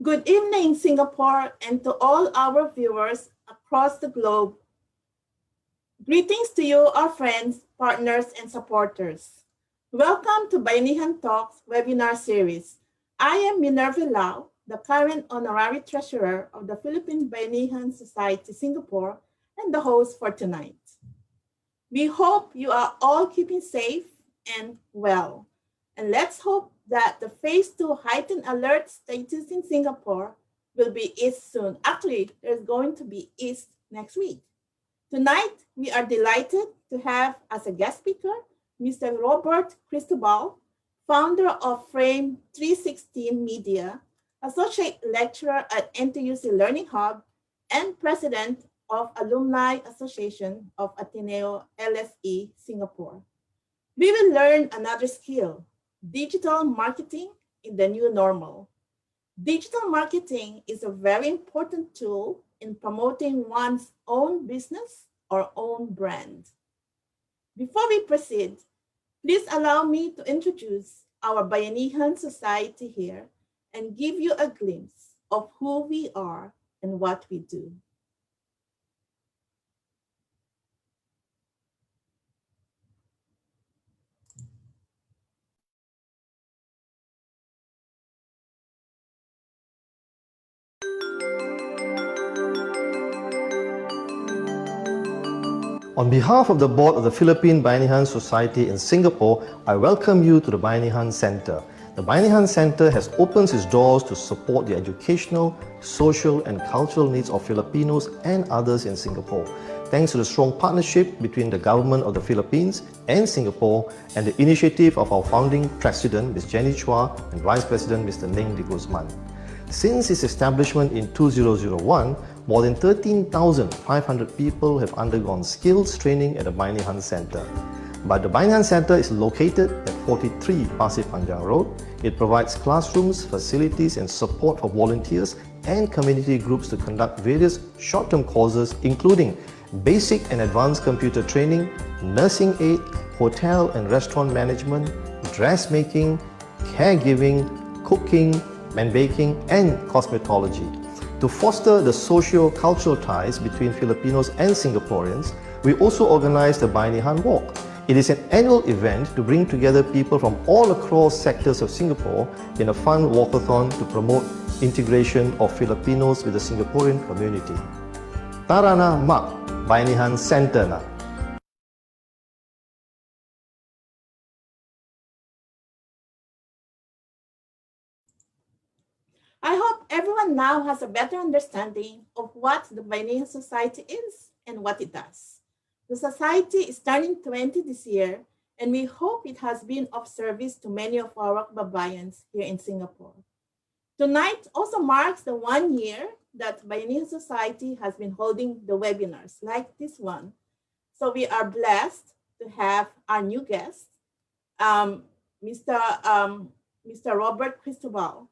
Good evening, Singapore, and to all our viewers across the globe. Greetings to you, our friends, partners, and supporters. Welcome to Bayanihan Talks webinar series. I am Minerva Lau, the current honorary treasurer of the Philippine Bayanihan Society Singapore and the host for tonight. We hope you are all keeping safe and well. And let's hope that the phase 2 heightened alert status in Singapore will be eased soon. Actually, there's going to be eased next week. Tonight, we are delighted to have as a guest speaker Mr. Robert Cristobal, founder of Frame 316 Media, associate lecturer at NTUC Learning Hub, and president of Alumni Association of Ateneo LSE Singapore. We will learn another skill, digital marketing in the new normal. Digital marketing is a very important tool in promoting one's own business or own brand. Before we proceed, please allow me to introduce our Bayanihan Society here and give you a glimpse of who we are and what we do. On behalf of the board of the Philippine Bayanihan Society in Singapore, I welcome you to the Bayanihan Center. The Bayanihan Center has opened its doors to support the educational, social and cultural needs of Filipinos and others in Singapore. Thanks to the strong partnership between the government of the Philippines and Singapore and the initiative of our founding president, Ms. Jenny Chua, and vice president, Mr. Ning de Guzman. Since its establishment in 2001, more than 13,500 people have undergone skills training at the Bayanihan Center. But the Bayanihan Center is located at 43 Pasir Panjang Road. It provides classrooms, facilities and support for volunteers and community groups to conduct various short-term courses including basic and advanced computer training, nursing aid, hotel and restaurant management, dressmaking, caregiving, cooking, and baking and cosmetology. To foster the socio-cultural ties between Filipinos and Singaporeans, we also organize the Bayanihan Walk. It is an annual event to bring together people from all across sectors of Singapore in a fun walkathon to promote integration of Filipinos with the Singaporean community. Tara na mak, Bayanihan Center na. I hope everyone now has a better understanding of what the Bayanihan Society is and what it does. The Society is turning 20 this year, and we hope it has been of service to many of our kababayans here in Singapore. Tonight also marks the 1 year that Bayanihan Society has been holding the webinars like this one. So we are blessed to have our new guest, Mr. Robert Cristobal.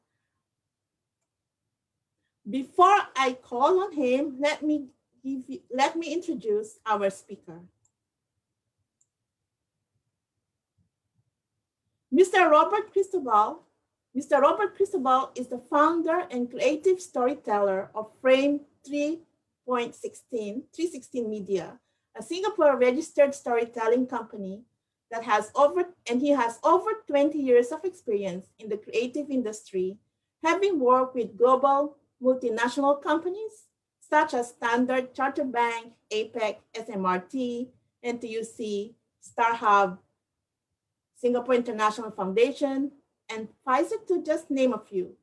Before I call on him, let me introduce our speaker. Mr. Robert Cristobal is the founder and creative storyteller of Frame 316 Media, a Singapore registered storytelling company that has over 20 years of experience in the creative industry, having worked with global multinational companies such as Standard Chartered Bank, APEC, SMRT, NTUC, StarHub, Singapore International Foundation, and Pfizer, to just name a few.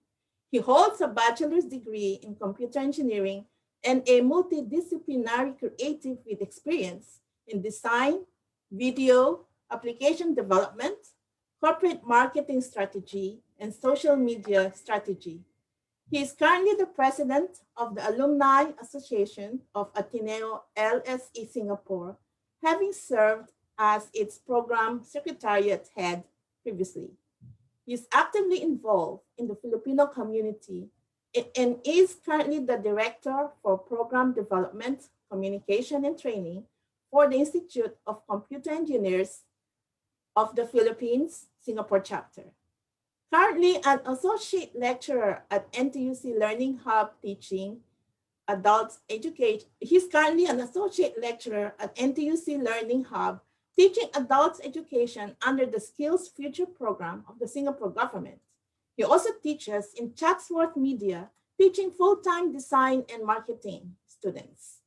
He holds a bachelor's degree in computer engineering and a multidisciplinary creative with experience in design, video, application development, corporate marketing strategy, and social media strategy. He is currently the president of the Alumni Association of Ateneo LSE Singapore, having served as its program secretariat head previously. He is actively involved in the Filipino community and is currently the director for program development, communication, and training for the Institute of Computer Engineers of the Philippines, Singapore chapter. Currently an associate lecturer at NTUC Learning Hub teaching adults educate. He's currently an associate lecturer at NTUC Learning Hub teaching adults education under the Skills Future program of the Singapore government. He also teaches in Chatsworth Media, teaching full-time design and marketing students.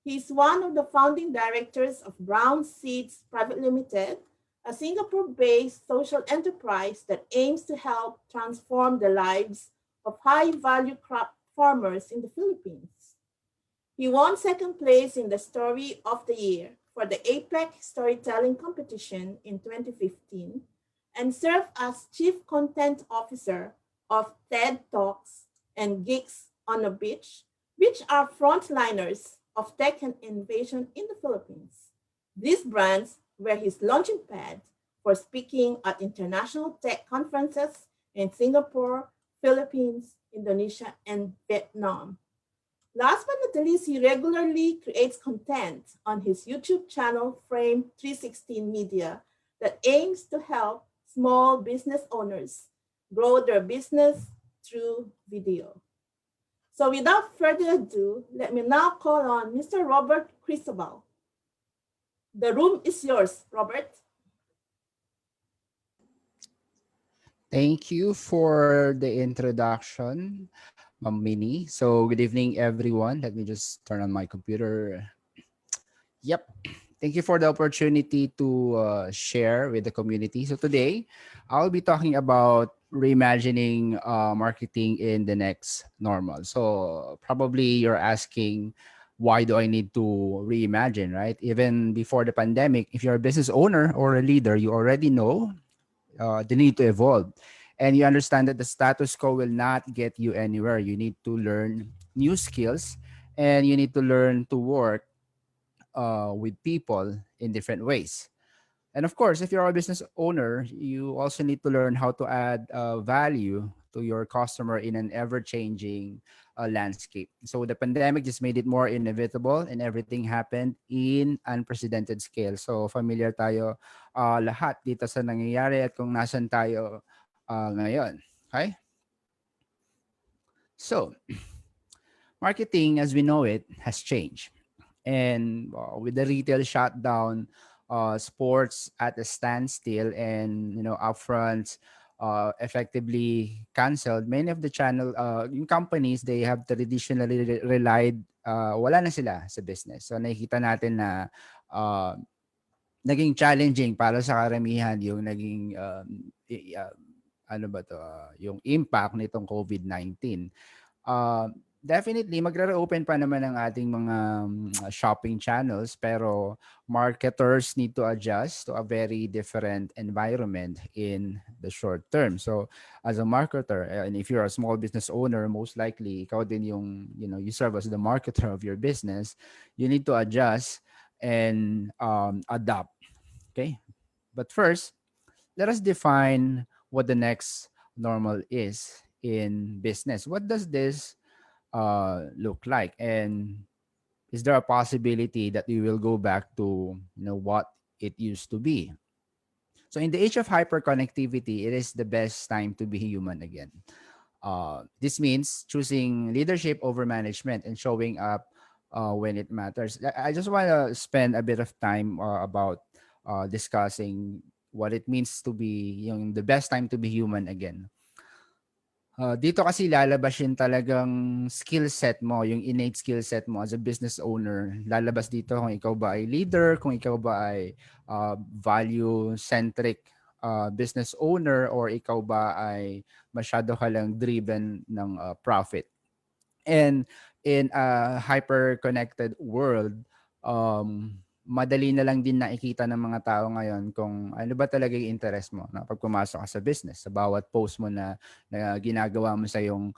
He is one of the founding directors of Brown Seeds Private Limited, a Singapore-based social enterprise that aims to help transform the lives of high-value crop farmers in the Philippines. He won second place in the Story of the Year for the APEC Storytelling Competition in 2015 and served as Chief Content Officer of TED Talks and Geeks on the Beach, which are frontliners of tech and innovation in the Philippines. These brands were his launching pad for speaking at international tech conferences in Singapore, Philippines, Indonesia, and Vietnam. Last but not least, he regularly creates content on his YouTube channel, Frame 316 Media, that aims to help small business owners grow their business through video. So without further ado, let me now call on Mr. Robert Cristobal. The room is yours, Robert. Thank you for the introduction, Ma'am Minnie. So, good evening, everyone. Let me just turn on my computer. Yep. Thank you for the opportunity to share with the community. So, today, I'll be talking about reimagining marketing in the next normal. So, probably you're asking, why do I need to reimagine, right? Even before the pandemic, if you're a business owner or a leader, you already know the need to evolve. And you understand that the status quo will not get you anywhere. You need to learn new skills and you need to learn to work with people in different ways. And of course, if you're a business owner, you also need to learn how to add value to your customer in an ever changing landscape. So the pandemic just made it more inevitable and everything happened in unprecedented scale. So familiar tayo lahat dito sa nangyayari at kung nasan tayo ngayon. Okay? So, marketing as we know it has changed. And with the retail shutdown, sports at a standstill, and upfronts effectively canceled, many of the channel yung companies, they have traditionally relied, wala na sila sa business. So nakikita natin na uh, naging challenging para sa karamihan yung naging ano ba to, yung impact nitong COVID-19. Definitely magre-reopen pa naman ang ating mga shopping channels, pero marketers need to adjust to a very different environment in the short term. So as a marketer, and if you're a small business owner, most likely ikaw din yung you serve as the marketer of your business, you need to adjust and adapt. Okay, but first, let us define what the next normal is in business. What does this look like, and is there a possibility that we will go back to what it used to be? So in the age of hyperconnectivity, it is the best time to be human again. This means choosing leadership over management and showing up when it matters. I just want to spend a bit of time about discussing what it means to be the best time to be human again. Dito kasi lalabas yung talagang skill set mo, yung innate skill set mo as a business owner. Lalabas dito kung ikaw ba ay leader, kung ikaw ba ay value-centric business owner, or ikaw ba ay masyado ka lang driven ng profit. And in a hyper-connected world, madali na lang din nakikita ng mga tao ngayon kung ano ba talaga yung interest mo na pag pumasok ka sa business, sa bawat post mo na ginagawa mo sa yung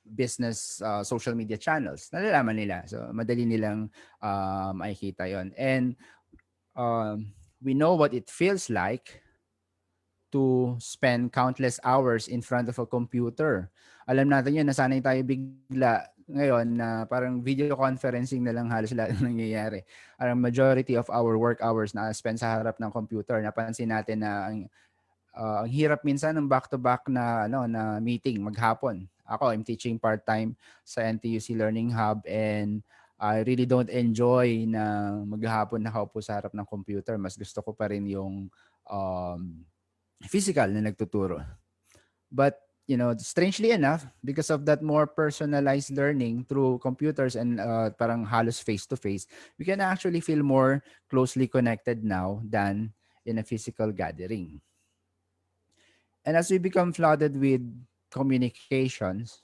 business social media channels. Nalalaman nila. So, madali nilang makikita yon. And we know what it feels like to spend countless hours in front of a computer. Alam natin yun, nasanay tayo bigla ngayon na parang video conferencing na lang halos lahat ng nangyayari. Parang majority of our work hours na spend sa harap ng computer. Napansin natin na Ang hirap minsan ng back-to-back na na meeting maghapon. Ako, I'm teaching part-time sa NTUC Learning Hub, and I really don't enjoy na maghapon nakaupo sa harap ng computer. Mas gusto ko pa rin yung um, physical na nagtuturo. But strangely enough, because of that more personalized learning through computers and parang halos face to face, we can actually feel more closely connected now than in a physical gathering. And as we become flooded with communications,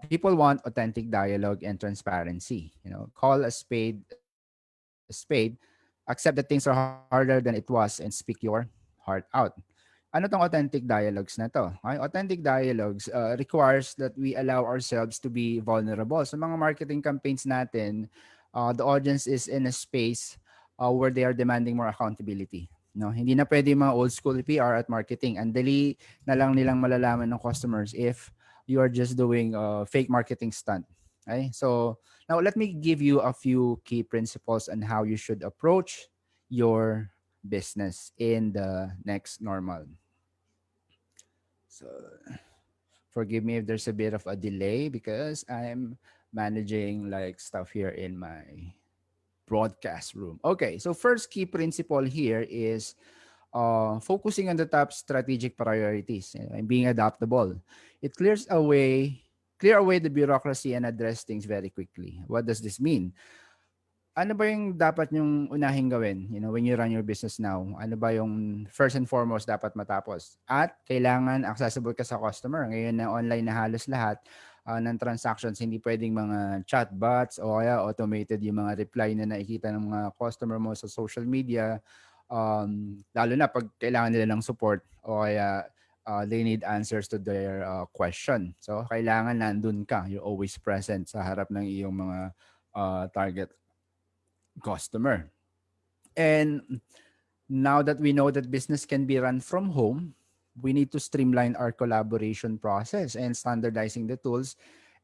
people want authentic dialogue and transparency. Call a spade a spade, accept that things are harder than it was, and speak your heart out. Ano tong authentic dialogues na to? Okay, authentic dialogues requires that we allow ourselves to be vulnerable. Sa mga marketing campaigns natin, the audience is in a space where they are demanding more accountability. No, hindi na pwede yung mga old school PR at marketing. Ang dali na lang nilang malalaman ng customers if you are just doing a fake marketing stunt. Okay? So now let me give you a few key principles on how you should approach your business in the next normal. So forgive me if there's a bit of a delay because I'm managing like stuff here in my broadcast room. Okay, so first key principle here is focusing on the top strategic priorities and being adaptable. It clear away the bureaucracy and address things very quickly. What does this mean? Ano ba yung dapat nyong unahing gawin, when you run your business now? Ano ba yung first and foremost dapat matapos? At kailangan accessible ka sa customer. Ngayon na online na halos lahat ng transactions, hindi pwedeng mga chatbots o kaya automated yung mga reply na nakikita ng mga customer mo sa social media. Lalo na pag kailangan nila ng support o kaya they need answers to their question. So, kailangan nandun ka. You're always present sa harap ng iyong mga target customer. And now that we know that business can be run from home, we need to streamline our collaboration process and standardizing the tools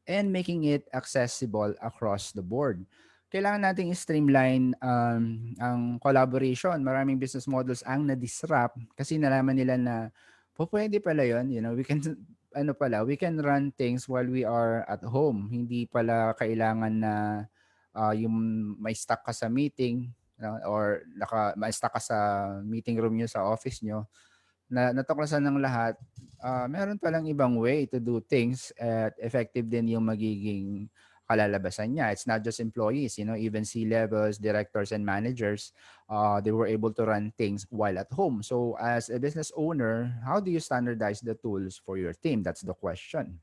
and making it accessible across the board. Kailangan nating streamline ang collaboration. Maraming business models ang na-disrupt kasi nalaman nila na pwede pala yun. We can we can run things while we are at home. Hindi pala kailangan na yung may stuck ka sa meeting, or may stuck ka sa meeting room nyo sa office nyo, na natuklasan ng lahat, meron palang ibang way to do things at effective din yung magiging kalalabasan niya. It's not just employees, even C-levels, directors, and managers, they were able to run things while at home. So as a business owner, how do you standardize the tools for your team? That's the question.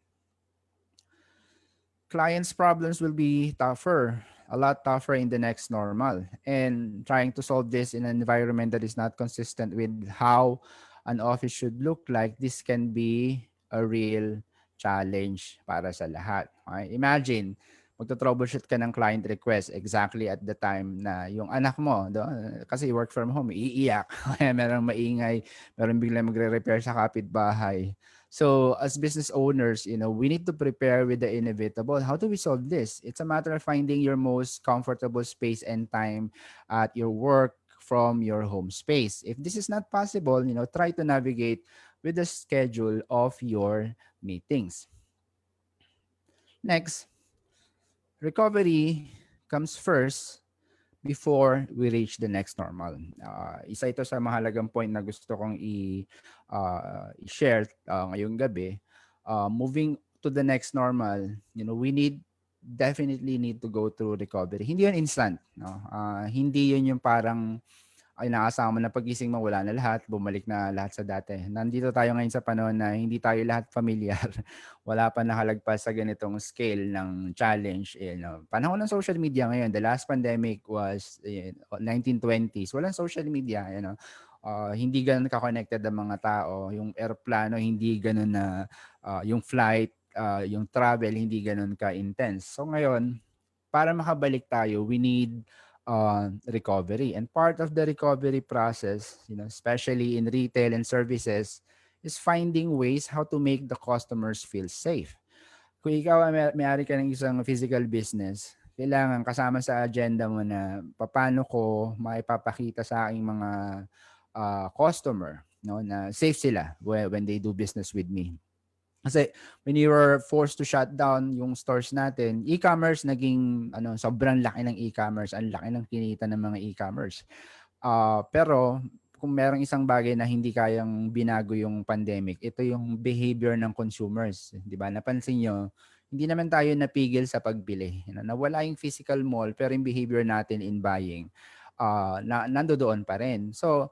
Clients' problems will be tougher, a lot tougher in the next normal. And trying to solve this in an environment that is not consistent with how an office should look like, this can be a real challenge para sa lahat. Okay? Imagine, magto-troubleshoot ka ng client request exactly at the time na yung anak mo, kasi work from home, iiyak. Kaya merong maingay, merong biglang magre-repair sa kapitbahay. So as business owners, we need to prepare with the inevitable. How do we solve this? It's a matter of finding your most comfortable space and time at your work from your home space. If this is not possible, try to navigate with the schedule of your meetings. Next, recovery comes first before we reach the next normal. Isa ito sa mahalagang point na gusto kong i-share ngayong gabi. Moving to the next normal, we definitely need to go through recovery. Hindi yun instant. No? Hindi yun yung parang ay nakasama na pagising mo, wala na lahat, bumalik na lahat sa dati. Nandito tayo ngayon sa panahon na hindi tayo lahat familiar. Wala pa nakalagpas sa ganitong scale ng challenge. Panahon ng social media ngayon, the last pandemic was 1920s. Walang social media. Hindi ganun ka-connected ang mga tao. Yung aeroplano, hindi ganun na yung flight, yung travel, hindi ganun ka-intense. So ngayon, para makabalik tayo, we need recovery. And part of the recovery process, especially in retail and services, is finding ways how to make the customers feel safe. Kung ikaw ay may-ari ka ng isang physical business, kailangan kasama sa agenda mo na paano ko maipapakita sa aking mga customer no, na safe sila when they do business with me. Kasi when you were forced to shut down yung stores natin, e-commerce naging sobrang laki ng e-commerce, ang laki ng kinita ng mga e-commerce. Pero kung merong isang bagay na hindi kayang binago yung pandemic, ito yung behavior ng consumers, 'di ba? Napansin nyo, hindi naman tayo napigil sa pagbili. Nawala yung physical mall pero yung behavior natin in buying nandoon pa rin. So,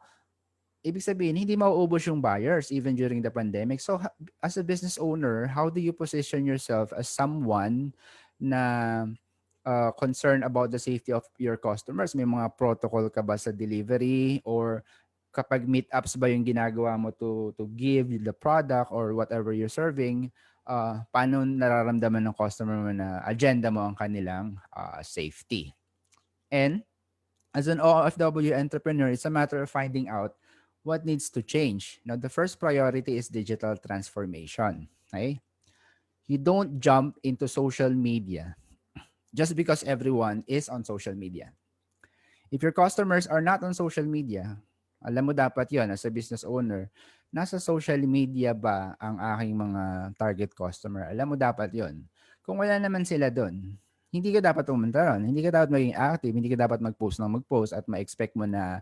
ibig sabihin, hindi mauubos yung buyers even during the pandemic. So, as a business owner, how do you position yourself as someone na concerned about the safety of your customers? May mga protocol ka ba sa delivery, or kapag meetups ba yung ginagawa mo to give the product or whatever you're serving, paano nararamdaman ng customer mo na agenda mo ang kanilang safety? And as an OFW entrepreneur, it's a matter of finding out what needs to change. Now, the first priority is digital transformation. Okay? You don't jump into social media just because everyone is on social media. If your customers are not on social media, alam mo dapat yon as a business owner, nasa social media ba ang aking mga target customer? Alam mo dapat yon. Kung wala naman sila doon, hindi ka dapat pumunta ron. Hindi ka dapat maging active, hindi ka dapat mag-post ng mag-post at ma-expect mo na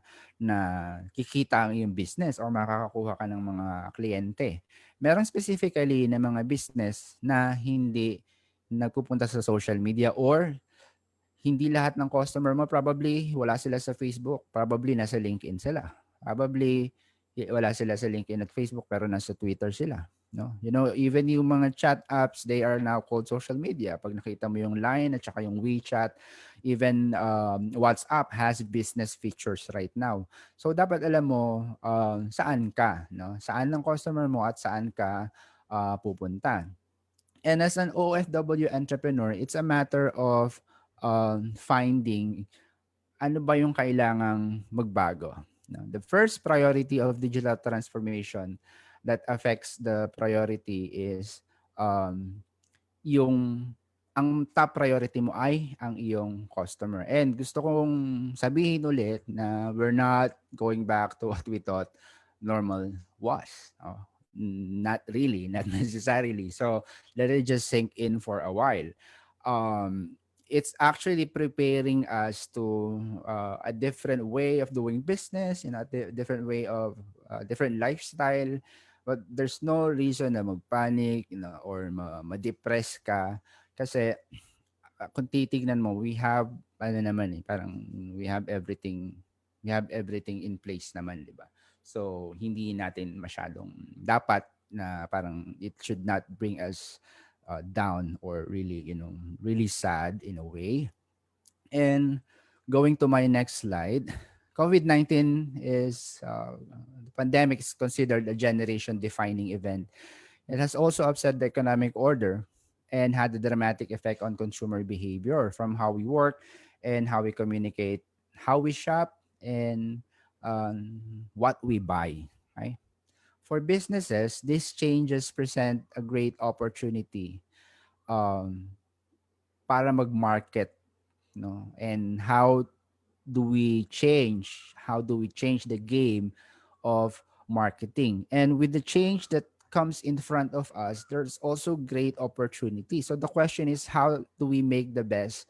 kikita ang iyong business or makakakuha ka ng mga kliyente. Meron specifically na mga business na hindi nagpupunta sa social media, or hindi lahat ng customer mo probably wala sila sa Facebook, probably nasa LinkedIn sila. Probably wala sila sa LinkedIn at Facebook pero nasa Twitter sila, no? You know, even yung mga chat apps, they are now called social media. Pag nakita mo yung Line at saka yung WeChat, even WhatsApp has business features right now. So dapat alam mo saan ka, no? Saan ang customer mo at saan ka pupunta. And as an OFW entrepreneur, it's a matter of finding ano ba yung kailangang magbago. No? The first priority of digital transformation that affects the priority is yung ang top priority mo ay ang iyong customer. And gusto kong sabihin ulit na we're not going back to what we thought normal was. Not really, not necessarily. So let it just sink in for a while. It's actually preparing us to a different way of doing business, different way of different lifestyle. But there's no reason na magpanic, or ma-depress ka kasi kung titignan mo, we have naman parang we have everything in place naman, 'di ba? So hindi natin masyadong dapat na parang it should not bring us down or really, really sad in a way. And going to my next slide, COVID-19 is the pandemic is considered a generation defining event. It has also upset the economic order and had a dramatic effect on consumer behavior, from how we work and how we communicate, how we shop, and what we buy. Right? For businesses, these changes present a great opportunity um, para mag-market, no? And how do we change the game of marketing? And with the change that comes in front of us, there's also great opportunity. So the question is, how do we make the best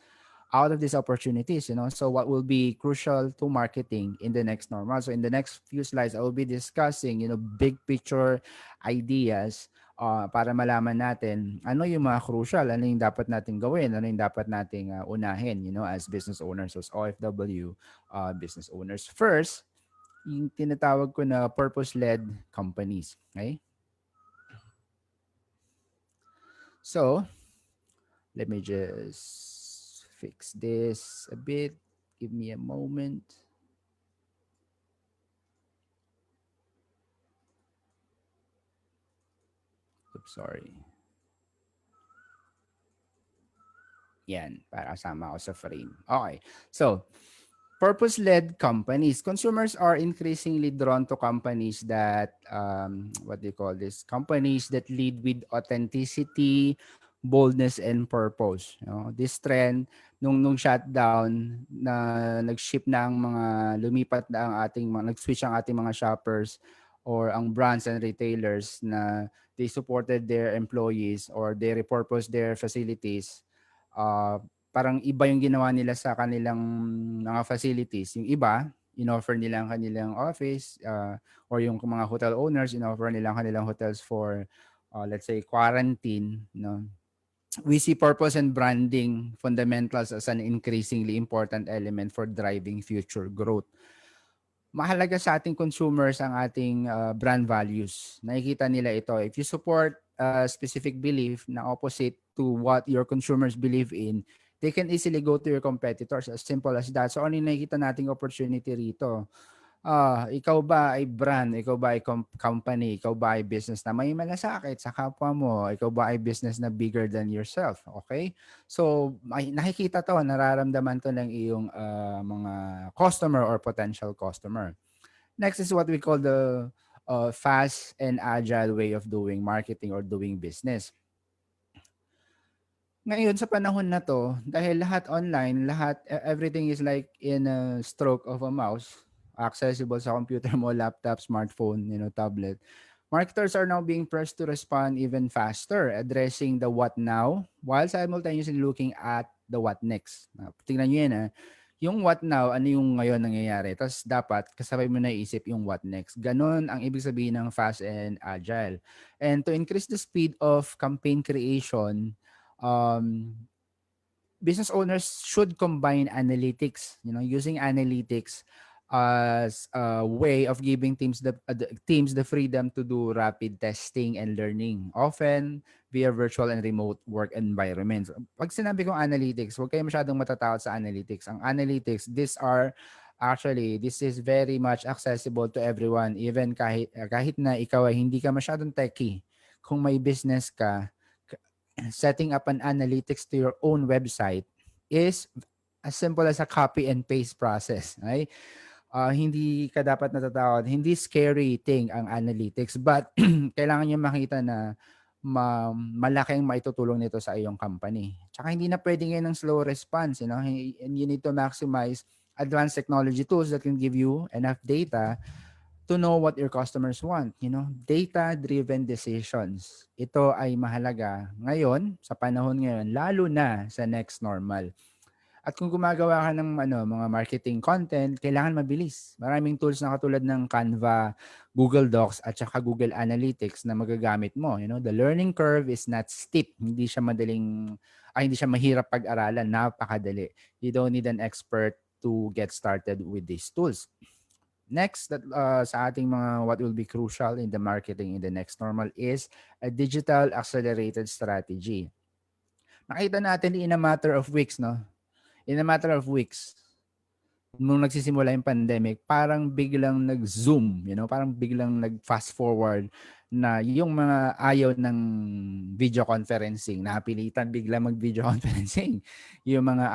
out of these opportunities? So what will be crucial to marketing in the next normal? So in the next few slides, I will be discussing, big picture ideas para malaman natin ano yung mga crucial, ano yung dapat natin gawin, ano yung dapat nating unahin, as business owners, as OFW business owners. First, yung tinatawag ko na purpose-led companies. Okay? So, let me just fix this a bit. Give me a moment. Oops, sorry. Yan, para kasama ako sa frame. Okay. So, purpose-led companies. Consumers are increasingly drawn to companies that, what do you call this? Companies that lead with authenticity, boldness, and purpose. This trend, nung shutdown, na nag-ship na ang mga, lumipat na ang ating mga, nag-switch ang ating mga shoppers or ang brands and retailers na they supported their employees or they repurposed their facilities, uh, parang iba yung ginawa nila sa kanilang mga facilities. Yung iba, in-offer nila ang kanilang office, or yung mga hotel owners, in-offer nila ang kanilang hotels for, let's say, quarantine. No? We see purpose and branding fundamentals as an increasingly important element for driving future growth. Mahalaga sa ating consumers ang ating brand values. Nakikita nila ito. If you support a specific belief na opposite to what your consumers believe in, they can easily go to your competitors. As simple as that. So ano yung nakikita nating opportunity rito? Ikaw ba ay brand, ikaw ba ay company, ikaw ba ay business na may malasakit sa kapwa mo, ikaw ba ay business na bigger than yourself, okay? So, nakikita to, nararamdaman to ng iyong mga customer or potential customer. Next is what we call the fast and agile way of doing marketing or doing business. Ngayon sa panahon na 'to, dahil lahat online, everything is like in a stroke of a mouse, accessible sa computer mo, laptop, smartphone, tablet. Marketers are now being pressed to respond even faster, addressing the what now while simultaneously looking at the what next. Tingnan niyo 'yan, yung what now, ano yung ngayon nangyayari. Tapos dapat kasabay mo na isip yung what next. Ganon ang ibig sabihin ng fast and agile. And to increase the speed of campaign creation, um, business owners should combine analytics, using analytics as a way of giving teams the freedom to do rapid testing and learning, often via virtual and remote work environments. Pag sinabi kong analytics, huwag kayo masyadong matatakot sa analytics. Ang analytics, this is very much accessible to everyone, even kahit na ikaw ay hindi ka masyadong techie. Kung may business ka, setting up an analytics to your own website is as simple as a copy and paste process. Right? Hindi ka dapat natatakot. Hindi scary thing ang analytics, but kailangan nyo makita na malaking maitutulong nito sa iyong company. Tsaka hindi na pwede ngayon ng slow response. And you need to maximize advanced technology tools that can give you enough data to know what your customers want. Data-driven decisions. Ito ay mahalaga ngayon, sa panahon ngayon, lalo na sa next normal. At kung gumagawa ka ng mga marketing content, kailangan mabilis. Maraming tools na katulad ng Canva, Google Docs, at saka Google Analytics na magagamit mo. The learning curve is not steep. Hindi siya mahirap pag-aralan. Napakadali. You don't need an expert to get started with these tools. Next, sa ating mga what will be crucial in the marketing in the next normal is a digital accelerated strategy. Nakita natin in a matter of weeks, no? In a matter of weeks, nung nagsisimula yung pandemic, parang biglang nag-zoom, parang biglang nag-fast forward na yung mga ayaw ng video conferencing, napilitan bigla mag-video conferencing. Yung mga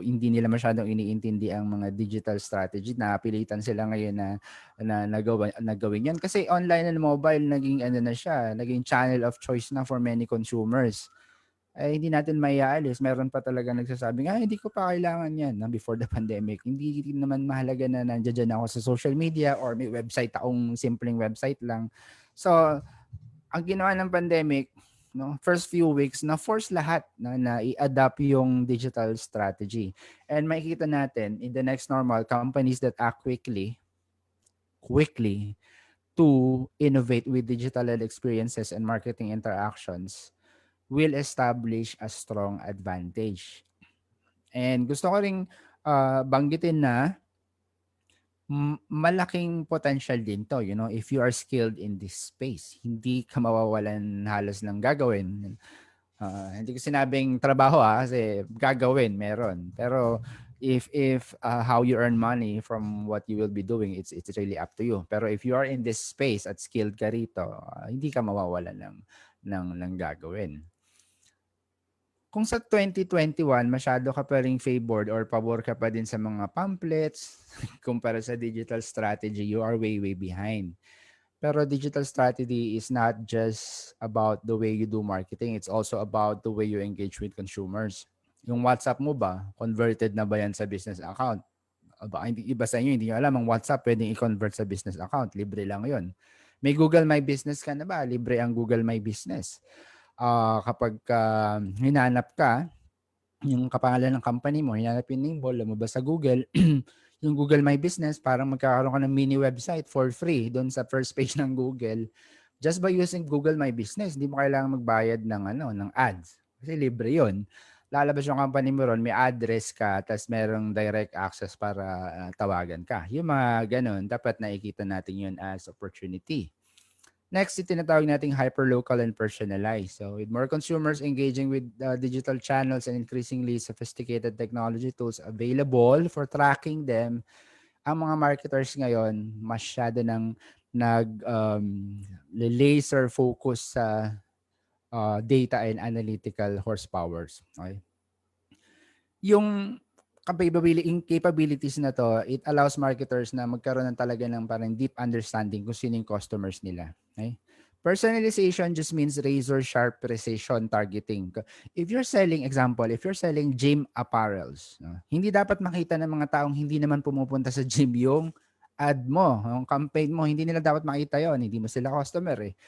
hindi nila masyadong iniintindi ang mga digital strategy, napilitan sila ngayon na gawin yan. Kasi online and mobile, naging channel of choice na for many consumers. Ay hindi natin maiaalis. Meron pa talaga nagsasabing, hindi ko pa kailangan yan before the pandemic. Hindi naman mahalaga na nandiyan ako sa social media or may website akong simpleng website lang. So, ang ginawa ng pandemic, first few weeks, na-force lahat na i-adapt yung digital strategy. And makikita natin, in the next normal, companies that act quickly to innovate with digital experiences and marketing interactions will establish a strong advantage. And gusto ko ring banggitin na malaking potential din to, if you are skilled in this space. Hindi ka mawawalan halos ng gagawin. Hindi ko sinabing trabaho kasi gagawin, meron. Pero if how you earn money from what you will be doing, it's really up to you. Pero if you are in this space at skilled ka rito, hindi ka mawawalan ng gagawin. Kung sa 2021, masyado ka pa rin favored or pabor ka pa din sa mga pamphlets, kumpara sa digital strategy, you are way, way behind. Pero digital strategy is not just about the way you do marketing. It's also about the way you engage with consumers. Yung WhatsApp mo ba, converted na ba yan sa business account? baka hindi, iba sa inyo, hindi nyo alam, ang WhatsApp pwedeng i-convert sa business account. Libre lang yon. May Google My Business ka na ba? Libre ang Google My Business. Kapag hinanap ka, yung kapangalan ng company mo, hinanap yung name mo, lumabas sa Google, yung Google My Business, parang magkakaroon ka ng mini website for free doon sa first page ng Google. Just by using Google My Business, hindi mo kailangan magbayad ng ng ads. Kasi libre 'yon. Lalabas yung company mo ron, may address ka, tapos merong direct access para tawagan ka. Yung mga ganun, dapat nakikita natin yun as opportunity. Next, yung tinatawag nating hyperlocal and personalized. So, with more consumers engaging with digital channels and increasingly sophisticated technology tools available for tracking them, ang mga marketers ngayon masyado ng laser focus sa data and analytical horsepowers. Okay? Yung capabilities na to, it allows marketers na magkaroon ng talaga ng parang deep understanding kung sino yung customers nila. Okay? Personalization just means razor sharp precision targeting. If you're selling, example, if you're selling gym apparels, no, hindi dapat makita ng mga taong hindi naman pumupunta sa gym yung ad mo, yung campaign mo, hindi nila dapat makita yon, hindi mo sila customer eh.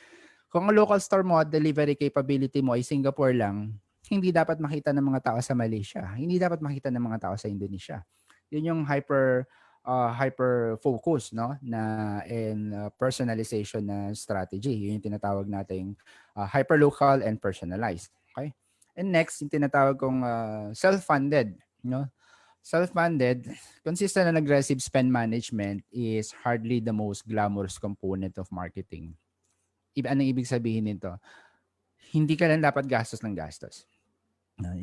Kung ang local store mo at delivery capability mo ay Singapore lang, hindi dapat makita ng mga tao sa Malaysia. Hindi dapat makita ng mga tao sa Indonesia. Yun yung hyper focus no na and personalization na strategy. Yun yung tinatawag nating hyper-local and personalized. Okay? And next, yung tinatawag kong self-funded, no? Self-funded, consistent and aggressive spend management is hardly the most glamorous component of marketing. Anong ibig sabihin nito? Hindi ka lang dapat gastos ng gastos.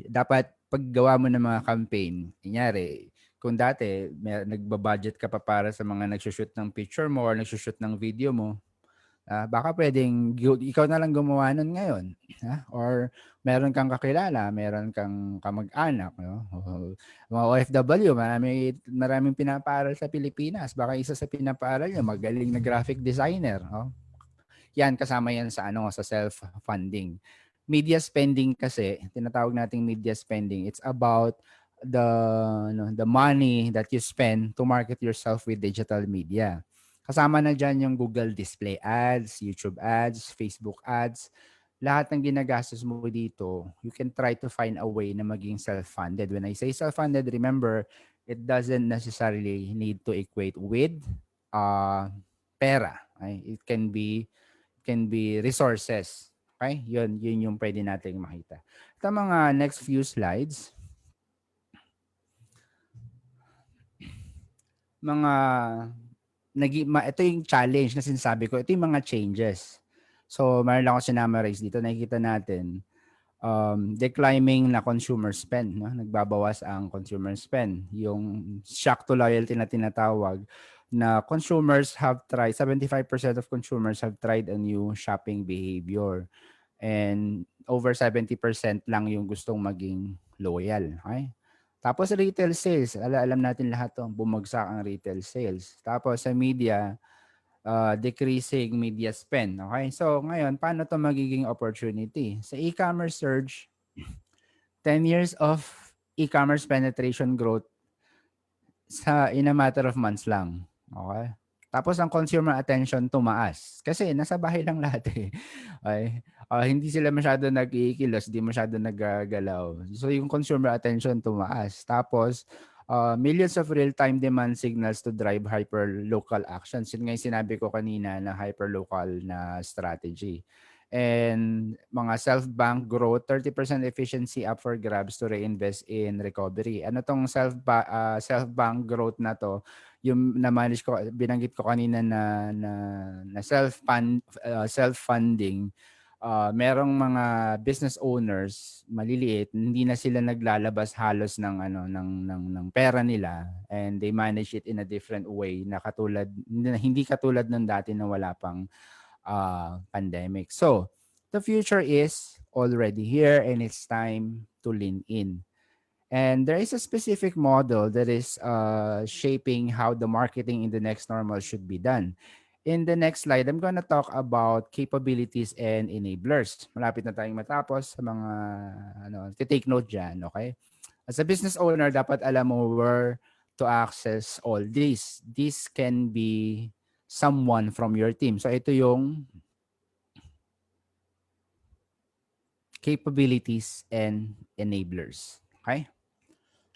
Dapat paggawa mo ng mga campaign, kunyari, kung dati nagbabudget ka pa para sa mga nagsushoot ng picture mo or nagsushoot ng video mo, baka pwedeng ikaw na lang gumawa nun ngayon. Or meron kang kakilala, meron kang kamag-anak. No? Mga OFW, maraming pinapaaral sa Pilipinas. Baka isa sa pinapaaral nyo, magaling na graphic designer. No? Yan, kasama yan sa sa self-funding. Media spending kasi, tinatawag nating media spending, it's about the the money that you spend to market yourself with digital media. Kasama na dyan yung Google Display Ads, YouTube Ads, Facebook Ads. Lahat ng ginagastos mo dito, you can try to find a way na maging self-funded. When I say self-funded, remember, it doesn't necessarily need to equate with pera. Okay? It can be resources. Okay? Yun yung pwede nating makita. Ito mga next few slides. Ito yung challenge na sinasabi ko. Ito yung mga changes. So, mayroon lang ako sinamarize dito. Nakikita natin, declining na consumer spend. No? Nagbabawas ang consumer spend. Yung shock to loyalty na tinatawag, na consumers have tried, 75% of consumers have tried a new shopping behavior. And over 70% lang yung gustong maging loyal. Okay? Tapos retail sales, alam natin lahat 'to, bumagsak ang retail sales. Tapos sa media, decreasing media spend. Okay? So ngayon, paano 'to magiging opportunity? Sa e-commerce surge, 10 years of e-commerce penetration growth in a matter of months lang. Okay? Tapos ang consumer attention tumaas. Kasi nasa bahay lang lahat eh. Okay? Hindi sila masyado nag-iikilos, hindi masyado naggagalaw. So yung consumer attention tumaas. Tapos millions of real-time demand signals to drive hyper-local actions. Yun nga yung sinabi ko kanina na hyper-local na strategy. And mga self-bank growth, 30% efficiency up for grabs to reinvest in recovery. Ano tong self-bank growth na to? Yung na-manage ko, binanggit ko kanina na self-funding. Merong mga business owners maliliit, hindi na sila naglalabas halos ng pera nila, and they manage it in a different way na hindi katulad ng dati na wala pang pandemic. So, the future is already here and it's time to lean in. And there is a specific model that is shaping how the marketing in the next normal should be done. In the next slide, I'm going to talk about capabilities and enablers. Malapit na tayong matapos sa mga take note dyan, okay? As a business owner, dapat alam mo where to access all this. This can be someone from your team. So ito yung capabilities and enablers. Okay?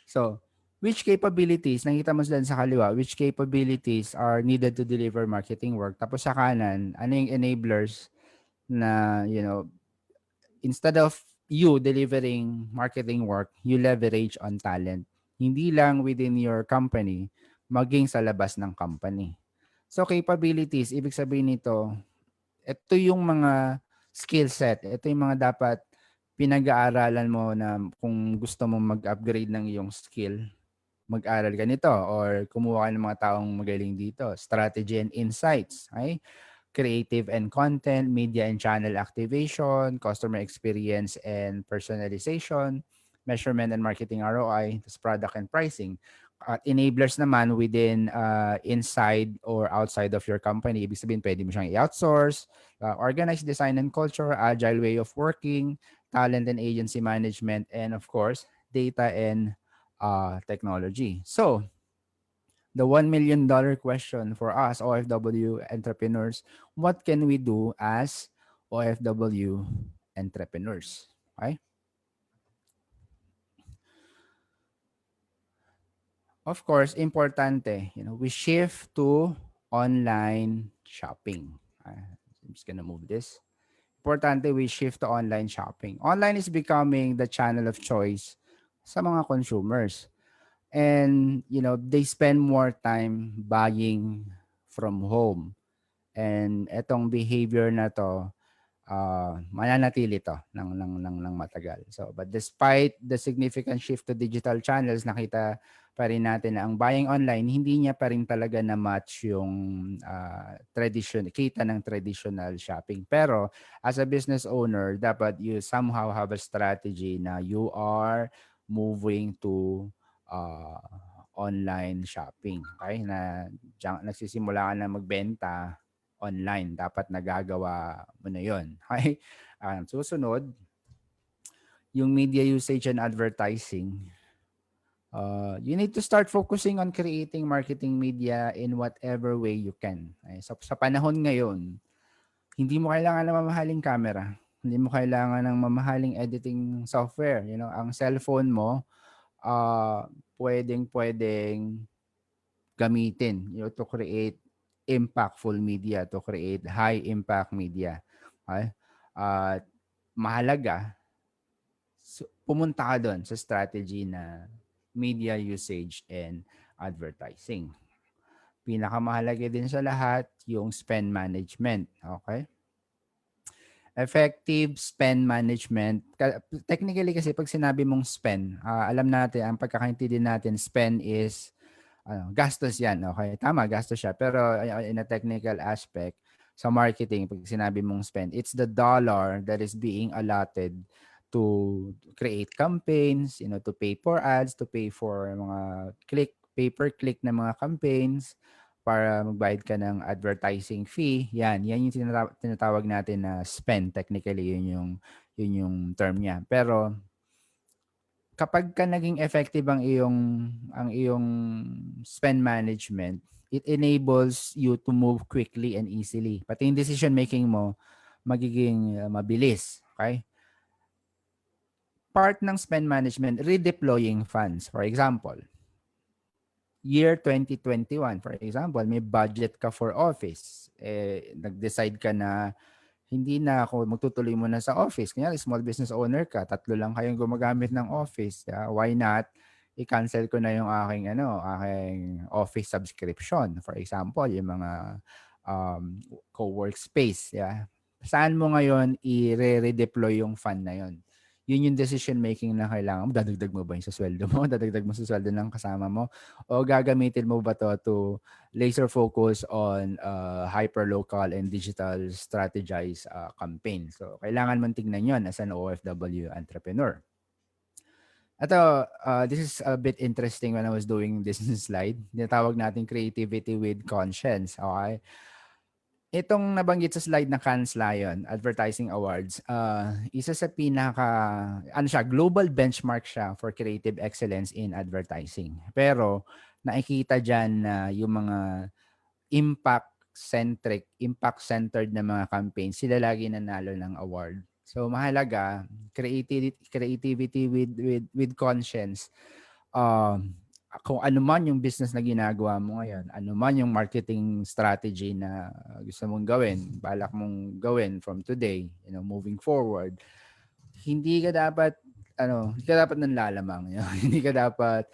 So, which capabilities, nakita mo dyan sa kaliwa, which capabilities are needed to deliver marketing work? Tapos sa kanan, ano yung enablers na, instead of you delivering marketing work, you leverage on talent. Hindi lang within your company, maging sa labas ng company. So capabilities, ibig sabihin nito, ito yung mga skill set, ito yung mga dapat pinag-aaralan mo na kung gusto mo mag-upgrade ng iyong skill, mag-aral ka nito or kumuha ka ng mga taong magaling dito. Strategy and insights. Okay? Creative and content, media and channel activation, customer experience and personalization, measurement and marketing ROI, tas product and pricing. At enablers naman within inside or outside of your company. Ibig sabihin, pwede mo siyang i-outsource, organized design and culture, agile way of working, talent and agency management, and of course, data and technology. So, the $1 million question for us OFW entrepreneurs, what can we do as OFW entrepreneurs? Okay? Of course, importante, we shift to online shopping. I'm just gonna move this. Importante, we shift to online shopping. Online is becoming the channel of choice sa mga consumers. And, they spend more time buying from home. And etong behavior na to, mananatili to ng matagal. So, but despite the significant shift to digital channels, nakita pa rin natin na ang buying online, hindi niya pa rin talaga na-match yung kita ng traditional shopping. Pero, as a business owner, dapat you somehow have a strategy na you are moving to uh, online shopping. Okay? Na nagsisimula ka na magbenta online. Dapat nagagawa mo na yun. Okay? Susunod, yung media usage and advertising. You need to start focusing on creating marketing media in whatever way you can. Okay? Sa panahon ngayon, hindi mo kailangan ng mamahaling camera. Hindi mo kailangan ng mamahaling editing software. Ang cellphone mo, pwedeng gamitin, to create impactful media, to create high impact media. Okay? At mahalaga, pumunta ka doon sa strategy na media usage and advertising. Pinakamahalaga din sa lahat, yung spend management. Okay? Effective spend management. Technically kasi pag sinabi mong spend, alam natin, ang pagkakaintindi natin, spend is gastos yan. Okay, tama, gastos siya. Pero in a technical aspect, sa marketing, pag sinabi mong spend, it's the dollar that is being allotted to create campaigns, to pay for ads, to pay for mga pay-per-click na mga campaigns, para magbayad ka ng advertising fee. Yan yung tinatawag natin na spend. Technically, yun yung term niya. Pero kapag ka naging effective ang iyong spend management, it enables you to move quickly and easily. Pati yung decision making mo magiging mabilis. Okay? Part ng spend management, redeploying funds. For example, year 2021, for example, may budget ka for office. Nag-decide ka na hindi na ako magtutuloy muna sa office. Kanya small business owner ka, 3 lang kayong gumagamit ng office. Why not? I-cancel ko na yung aking office subscription. For example, yung mga co-workspace. Yeah. Saan mo ngayon i-redeploy yung fund na yon? Yun yung decision making na kailangan mo. Dadagdag mo ba yung sa sweldo mo? Dadagdag mo sa sweldo ng kasama mo? O gagamitin mo ba to laser focus on hyper-local and digital strategized campaign? So, kailangan mong tignan yun as an OFW entrepreneur. Ito, this is a bit interesting when I was doing this slide. Tinatawag natin creativity with conscience. Okay? Itong nabanggit sa slide na Cannes Lion Advertising Awards, isa sa pinaka, ano siya, global benchmark siya for creative excellence in advertising. Pero nakikita diyan na yung mga impact-centered na mga campaigns, sila lagi nanalo ng award. So mahalaga, creativity with conscience. Kung ano man yung business na ginagawa mo ngayon, ano man yung marketing strategy na gusto mong gawin, balak mong gawin from today, moving forward, hindi ka dapat hindi ka dapat nanlalamang. Hindi ka dapat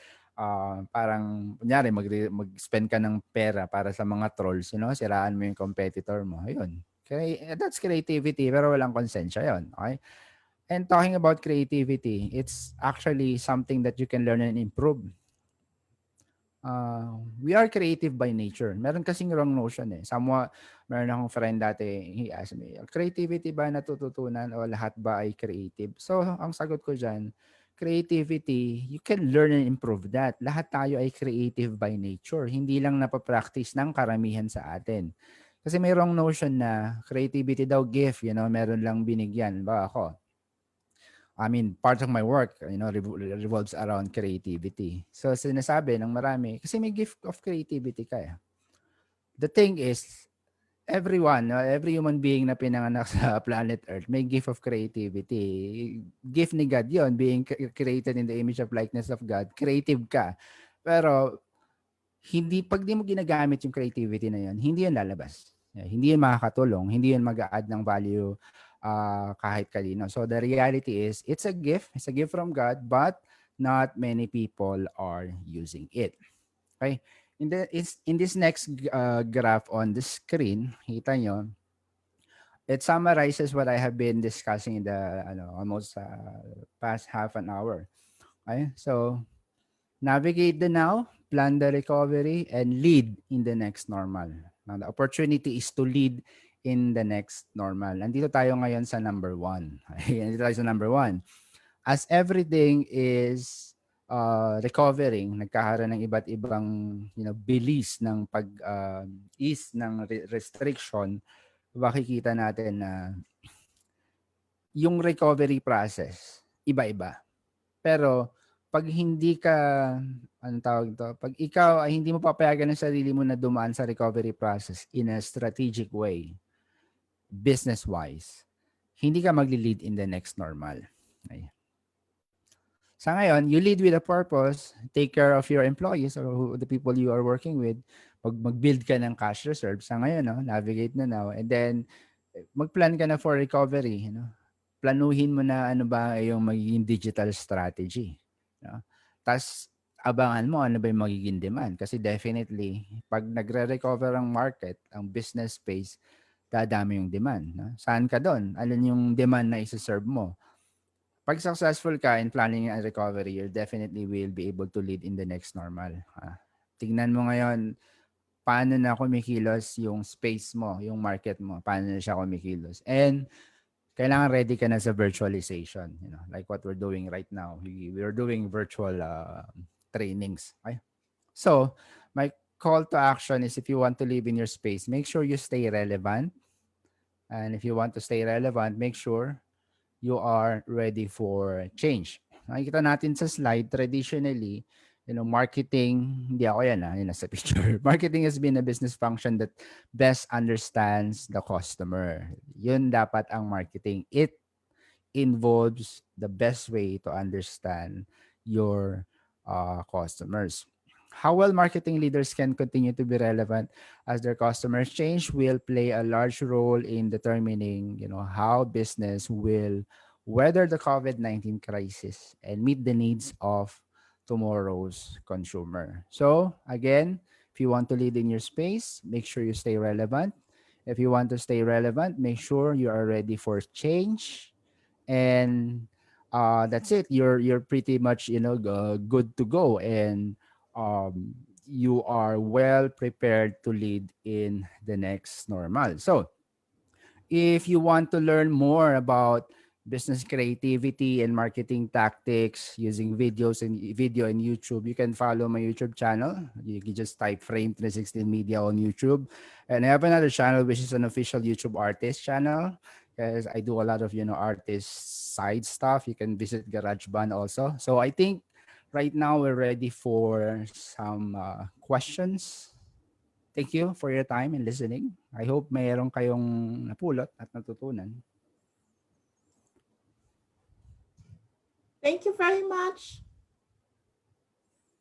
parang kunyari mag-spend ka ng pera para sa mga trolls, siraan mo yung competitor mo. Ayun. That's creativity pero walang konsensya 'yon. Okay? And talking about creativity, it's actually something that you can learn and improve. We are creative by nature. Meron kasing wrong notion eh. Meron akong friend dati, he asked me, creativity ba natututunan o lahat ba ay creative? So, ang sagot ko dyan, creativity, you can learn and improve that. Lahat tayo ay creative by nature. Hindi lang napapractice ng karamihan sa atin. Kasi may wrong notion na creativity daw gift, meron lang binigyan. Ba ako, part of my work, revolves around creativity. So, sinasabi ng marami, kasi may gift of creativity ka eh. The thing is, everyone, every human being na pinanganak sa planet Earth, may gift of creativity. Gift ni God yon, being created in the image of likeness of God. Creative ka. Pero, pag di mo ginagamit yung creativity na yon, hindi yan lalabas. Hindi yan makakatulong, hindi yan mag-a-add ng value kahit kanino. So the reality is, it's a gift from God, but not many people are using it. Okay? In this next graph on the screen, kita nyo, it summarizes what I have been discussing in the almost past half an hour. Okay? So, navigate the now, plan the recovery, and lead in the next normal. Now, the opportunity is to lead in the next normal. Nandito tayo ngayon sa number 1. Nandito tayo sa number 1. As everything is recovering, nagkakaroon ng iba't ibang bilis ng pag-ease ng restriction, makikita natin na yung recovery process, iba-iba. Pero pag hindi ka, anong tawag ito, pag ikaw ay hindi mo papayagan ng sarili mo na dumaan sa recovery process in a strategic way, business-wise, hindi ka magli-lead in the next normal. Okay. Sa ngayon, you lead with a purpose, take care of your employees or the people you are working with, mag-build ka ng cash reserve. Sa ngayon, navigate na now, and then mag-plan ka na for recovery. Planuhin mo na ano ba yung magiging digital strategy. Tapos, abangan mo ano ba yung magiging demand. Kasi definitely, pag nagre-recover ang market, ang business space, dadami yung demand. Saan ka doon? Alin yung demand na isa-serve mo? Pag successful ka in planning and recovery, you definitely will be able to lead in the next normal. Tingnan mo ngayon, paano na kumikilos yung space mo, yung market mo, paano na siya kumikilos. And kailangan ready ka na sa virtualization, like what we're doing right now. We're doing virtual trainings. Okay? So, my call to action is if you want to live in your space, make sure you stay relevant. And if you want to stay relevant, make sure you are ready for change. Nakikita natin sa slide, traditionally, marketing, hindi ako yan, yun nasa picture. Marketing has been a business function that best understands the customer. Yun dapat ang marketing. It involves the best way to understand your customers. How well marketing leaders can continue to be relevant as their customers change will play a large role in determining, how business will weather the COVID-19 crisis and meet the needs of tomorrow's consumer. So again, if you want to lead in your space, make sure you stay relevant. If you want to stay relevant, make sure you are ready for change, and that's it. You're pretty much good to go, and you are well prepared to lead in the next normal. So if you want to learn more about business creativity and marketing tactics using video and YouTube, you can follow my YouTube channel. You can just type Frame 316 Media on YouTube. And I have another channel which is an official YouTube artist channel because I do a lot of artist side stuff. You can visit GarageBand also. So I think right now we're ready for some questions. Thank you for your time and listening. I hope mayroon kayong napulot at natutunan. Thank you very much.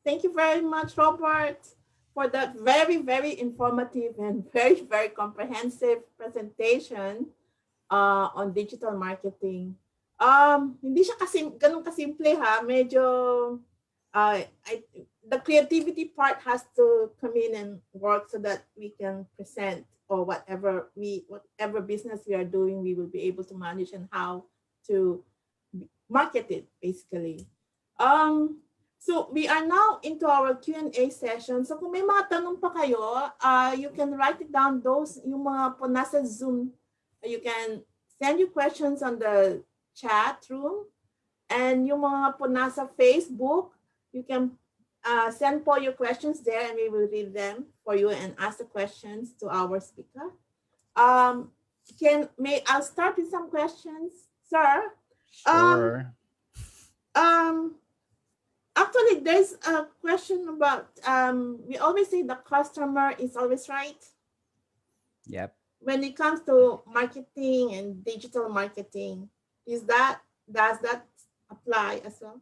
Thank you very much, Robert, for that very, very informative and very, very comprehensive presentation on digital marketing. Hindi siya kasi ganun kasimple ha. Medyo the creativity part has to come in and work so that we can present or whatever business we are doing, we will be able to manage and how to market it basically. So we are now into our Q&A session. So kung may mga tanong pa kayo, you can write it down those yung mga po nasa Zoom. You can send your questions on the chat room. And yung mga po nasa Facebook, you can send po your questions there and we will read them for you and ask the questions to our speaker. I'll start with some questions, sir. Sure. Actually, there's a question about, we always say the customer is always right. Yep. When it comes to marketing and digital marketing, does that apply as well?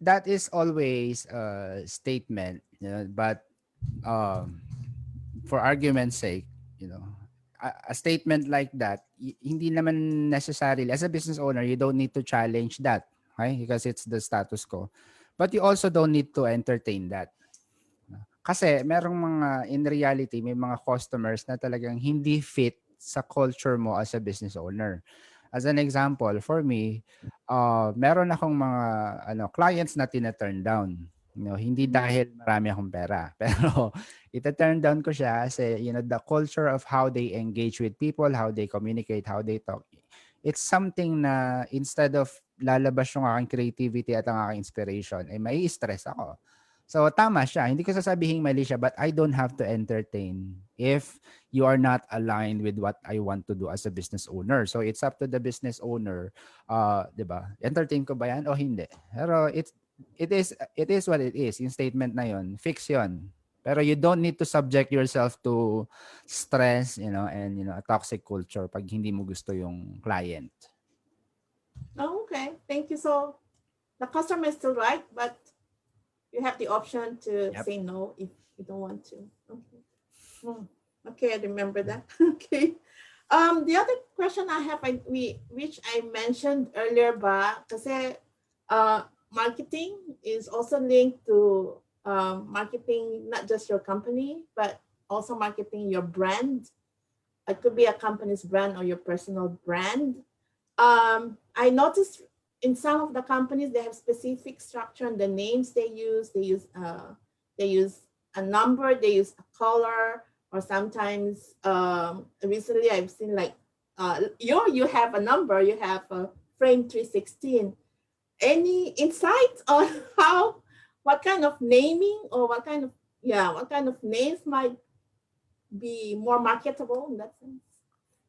That is always a statement, but for argument's sake, a statement like that, hindi naman necessarily, as a business owner, you don't need to challenge that, okay? Because it's the status quo. But you also don't need to entertain that. Kasi merong in reality, may mga customers na talagang hindi fit sa culture mo as a business owner. As an example, for me, meron akong mga clients na tina-turn down. Hindi dahil marami akong pera, pero ita-turn down ko siya kasi the culture of how they engage with people, how they communicate, how they talk. It's something na instead of lalabas yung aking creativity at ang aking inspiration, may stress ako. So tama siya. Hindi ko sasabihin mali siya, but I don't have to entertain if you are not aligned with what I want to do as a business owner. So it's up to the business owner, 'di ba? Entertain ko ba 'yan o hindi? Pero it is what it is. Yung statement na 'yon, fix 'yon. Pero you don't need to subject yourself to stress, and a toxic culture pag hindi mo gusto yung client. Oh, okay. Thank you. So the customer is still right, but you have the option to say no if you don't want to. Okay. Okay, I remember that. Okay. The other question I have, which I mentioned earlier, kasi marketing is also linked to marketing not just your company, but also marketing your brand. It could be a company's brand or your personal brand. I noticed in some of the companies, they have specific structure and the names they use. They use a number, they use a color, or sometimes recently I've seen like you have a number, you have a frame 316. Any insights on what kind of naming or what kind of names might be more marketable in that sense?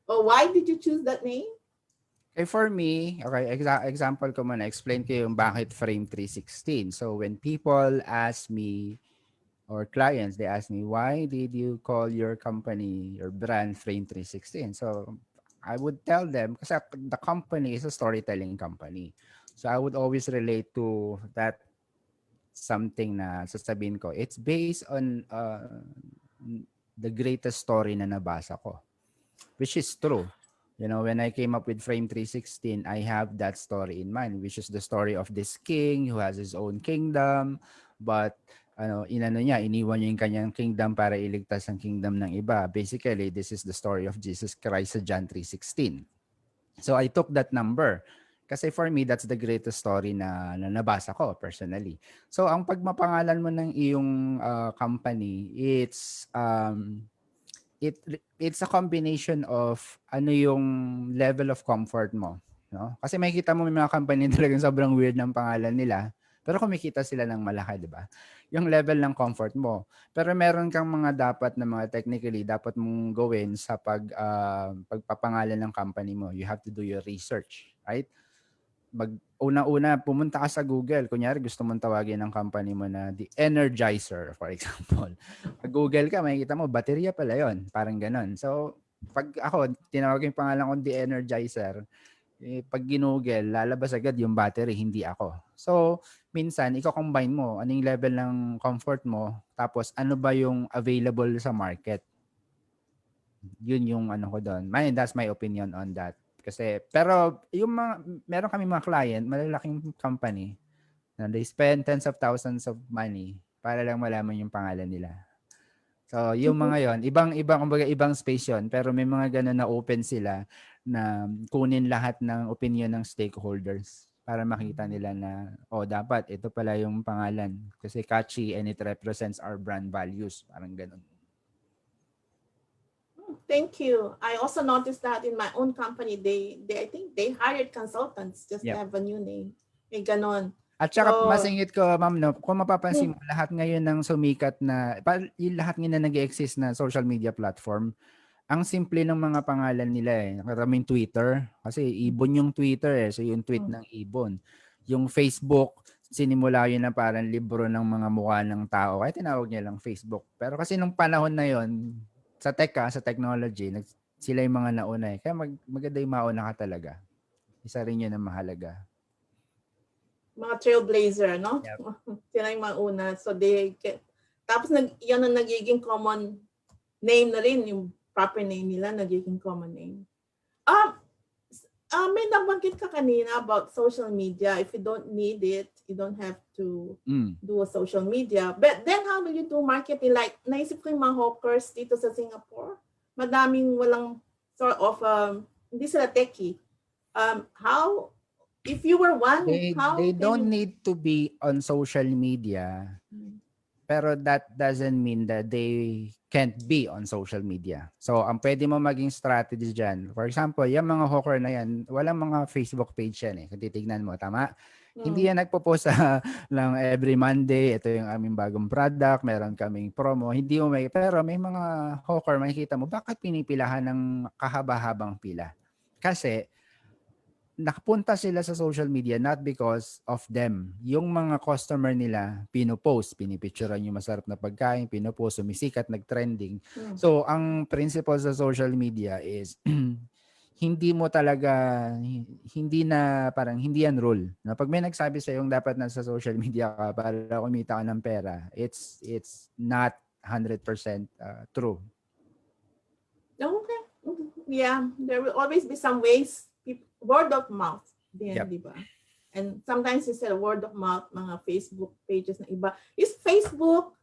Or why did you choose that name? Okay, for me, example ko muna, explain ko yung bakit frame 316. So when people ask me, or clients, they ask me, why did you call your company, your brand frame 316? So I would tell them, kasi the company is a storytelling company. So I would always relate to that something na sasabihin ko. It's based on the greatest story na nabasa ko, which is true. When I came up with Frame 316, I have that story in mind, which is the story of this king who has his own kingdom, but iniwan niya yung kanyang kingdom para iligtas ang kingdom ng iba. Basically, this is the story of Jesus Christ sa John 3:16. So I took that number kasi for me, that's the greatest story na nabasa ko personally. So ang pagmapangalan mo ng iyong company, it's it's a combination of ano yung level of comfort mo, no? Kasi makikita mo may mga company talagang sobrang weird ng pangalan nila, pero kumikita sila ng malaki, 'di ba? Yung level ng comfort mo. Pero meron kang mga dapat na mga technically dapat mong gawin sa pagpapangalan ng company mo. You have to do your research, right? Una-una, pumunta ka sa Google. Kunyari, gusto mong tawagin ng company mo na The Energizer, for example. Pag Google ka, makikita mo, baterya pala yon. Parang ganon. So, pag ako, tinawag yung pangalan ko The Energizer, pag ginugel, lalabas agad yung battery, hindi ako. So, minsan, i-combine mo, ano yung level ng comfort mo, tapos ano ba yung available sa market. Yun yung ano ko doon. That's my opinion on that. Kasi, pero yung meron kami mga client, malalaking company, na they spend tens of thousands of money para lang malaman yung pangalan nila. So, yung mga yon, kumbaga ibang space yon, pero may mga ganun na open sila na kunin lahat ng opinion ng stakeholders para makita nila na, dapat ito pala yung pangalan kasi catchy and it represents our brand values. Parang ganun. Thank you. I also noticed that in my own company, I think they hired consultants just to Yep. have a new name. May ganon. At saka So, masingit ko, ma'am, no, kung mapapansin mo, lahat ngayon ng sumikat na, yung lahat ngayon na nag-exist na social media platform, ang simple ng mga pangalan nila eh. Karaming Twitter, kasi ibon yung Twitter eh. So yung tweet ng ibon. Yung Facebook, sinimula yun na parang libro ng mga mukha ng tao. Kaya tinawag niya lang Facebook. Pero kasi nung panahon na yon sa sa technology, sila yung mga nauna eh. Kaya maganda yung mauna ka talaga. Isa rin yun ang mahalaga. mga trailblazer, no? Yep. Sila yung mauna. So tapos yan ang nagiging common name na rin, yung proper name nila, nagiging common name. May nabanggit ka kanina about social media. If you don't need it, you don't have to do a social media. But then how will you do marketing? Like, naisip ko yung mga hawkers dito sa Singapore. Madaming walang sort of, hindi sila techie. How, if you were one, they don't need to be on social media. Pero that doesn't mean that they can't be on social media. So, ang pwede mo maging strategy dyan, for example, yung mga hawker na yan, walang mga Facebook page yan eh. Kung titignan mo, tama? Hindi yan nagpo-post lang every Monday, ito yung aming bagong product, meron kaming promo. Hindi mo pero may mga hawker, makikita mo, bakit pinipilahan ng kahaba-habang pila? Kasi, nakapunta sila sa social media not because of them. Yung mga customer nila, pinopost, pinipicturean yung masarap na pagkain, pinopost, sumisikat, nag-trending. So, ang principle sa social media is hindi mo talaga, hindi yan rule. Na pag may nagsabi sa yung dapat nasa social media ka para kumita ka ng pera, it's not 100% true. Okay. Yeah, there will always be some ways. Word of mouth din, Yep. di ba? And sometimes you said word of mouth, mga Facebook pages na iba. Is Facebook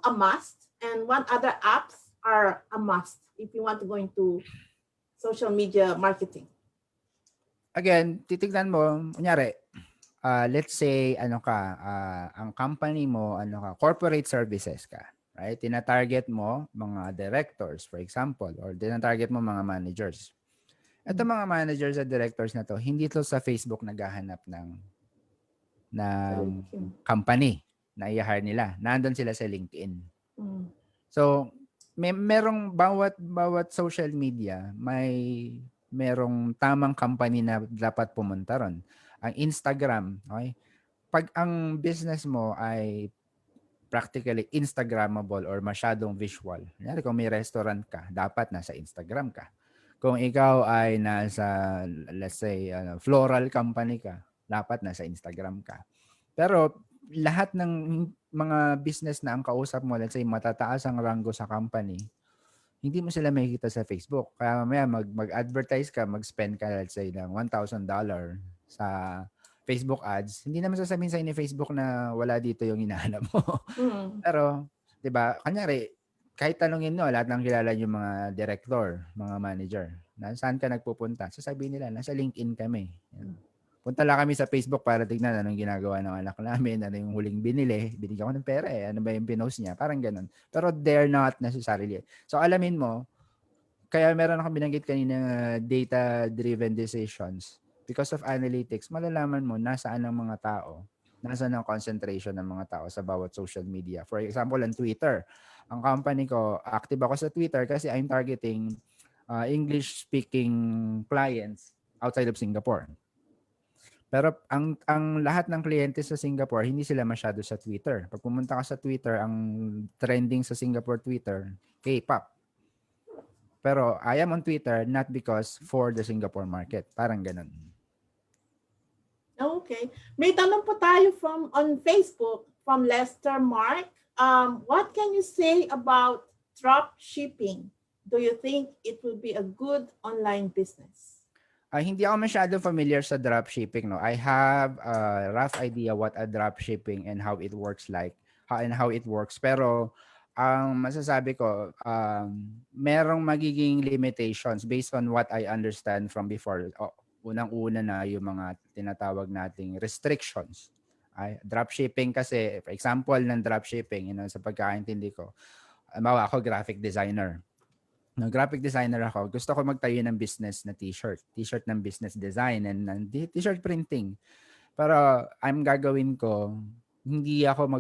a must? And what other apps are a must if you want to go into social media marketing? Again, titignan mo, kunyari, let's say, ang company mo, corporate services ka. Right? Tina-target mo mga directors, for example, or tina-target mo mga managers. Ito mga managers at directors na to, hindi to sa Facebook naghahanap ng company na i-hire nila. Nandun sila sa LinkedIn. So, merong bawat social media, merong tamang company na dapat pumunta ron. Ang Instagram, okay? Pag ang business mo ay practically Instagrammable or masyadong visual. Kunyari, kung may restaurant ka, dapat nasa Instagram ka. Kung ikaw ay nasa, let's say, floral company ka, dapat nasa Instagram ka. Pero lahat ng mga business na ang kausap mo, let's say, matataas ang ranggo sa company, hindi mo sila makikita sa Facebook. Kaya mamaya mag-advertise ka, mag-spend ka, let's say, ng $1,000 sa Facebook ads, hindi naman sasabihin sa inyo Facebook na wala dito yung hinahanap mo. Pero, di ba, kanyari, kahit tanungin mo, lahat ng kilala yung mga director, mga manager, na saan ka nagpupunta, sasabihin nila, nasa LinkedIn kami. Punta lang kami sa Facebook para tignan anong ginagawa ng anak namin, ano yung huling binili. Binigyan ko ng pera eh. Ano ba yung pinost niya? Parang ganun. Pero they're not necessarily. So alamin mo, kaya meron akong binanggit kanina data-driven decisions. Because of analytics, malalaman mo nasaan ang mga tao, nasaan ang concentration ng mga tao sa bawat social media. For example, ang Twitter. Ang company ko, active ako sa Twitter kasi I'm targeting English-speaking clients outside of Singapore. Pero ang lahat ng kliyente sa Singapore, hindi sila masyado sa Twitter. Pag pumunta ka sa Twitter, ang trending sa Singapore Twitter, K-pop. Pero I am on Twitter not because for the Singapore market. Parang ganun. Okay. May tanong po tayo on Facebook from Lester Mark. What can you say about drop shipping? Do you think it will be a good online business? Hindi ako masyado familiar sa dropshipping, no. I have a rough idea what a dropshipping and how it works how it works. Pero ang masasabi ko, merong magiging limitations based on what I understand from before. Unang-una na yung mga tinatawag nating restrictions. Dropshipping kasi, for example ng dropshipping, sa pagkakaintindi ko, ako graphic designer. No, graphic designer ako. Gusto ko magtayo ng business na t-shirt. T-shirt ng business design and t-shirt printing. Pero I'm gagawin ko, hindi ako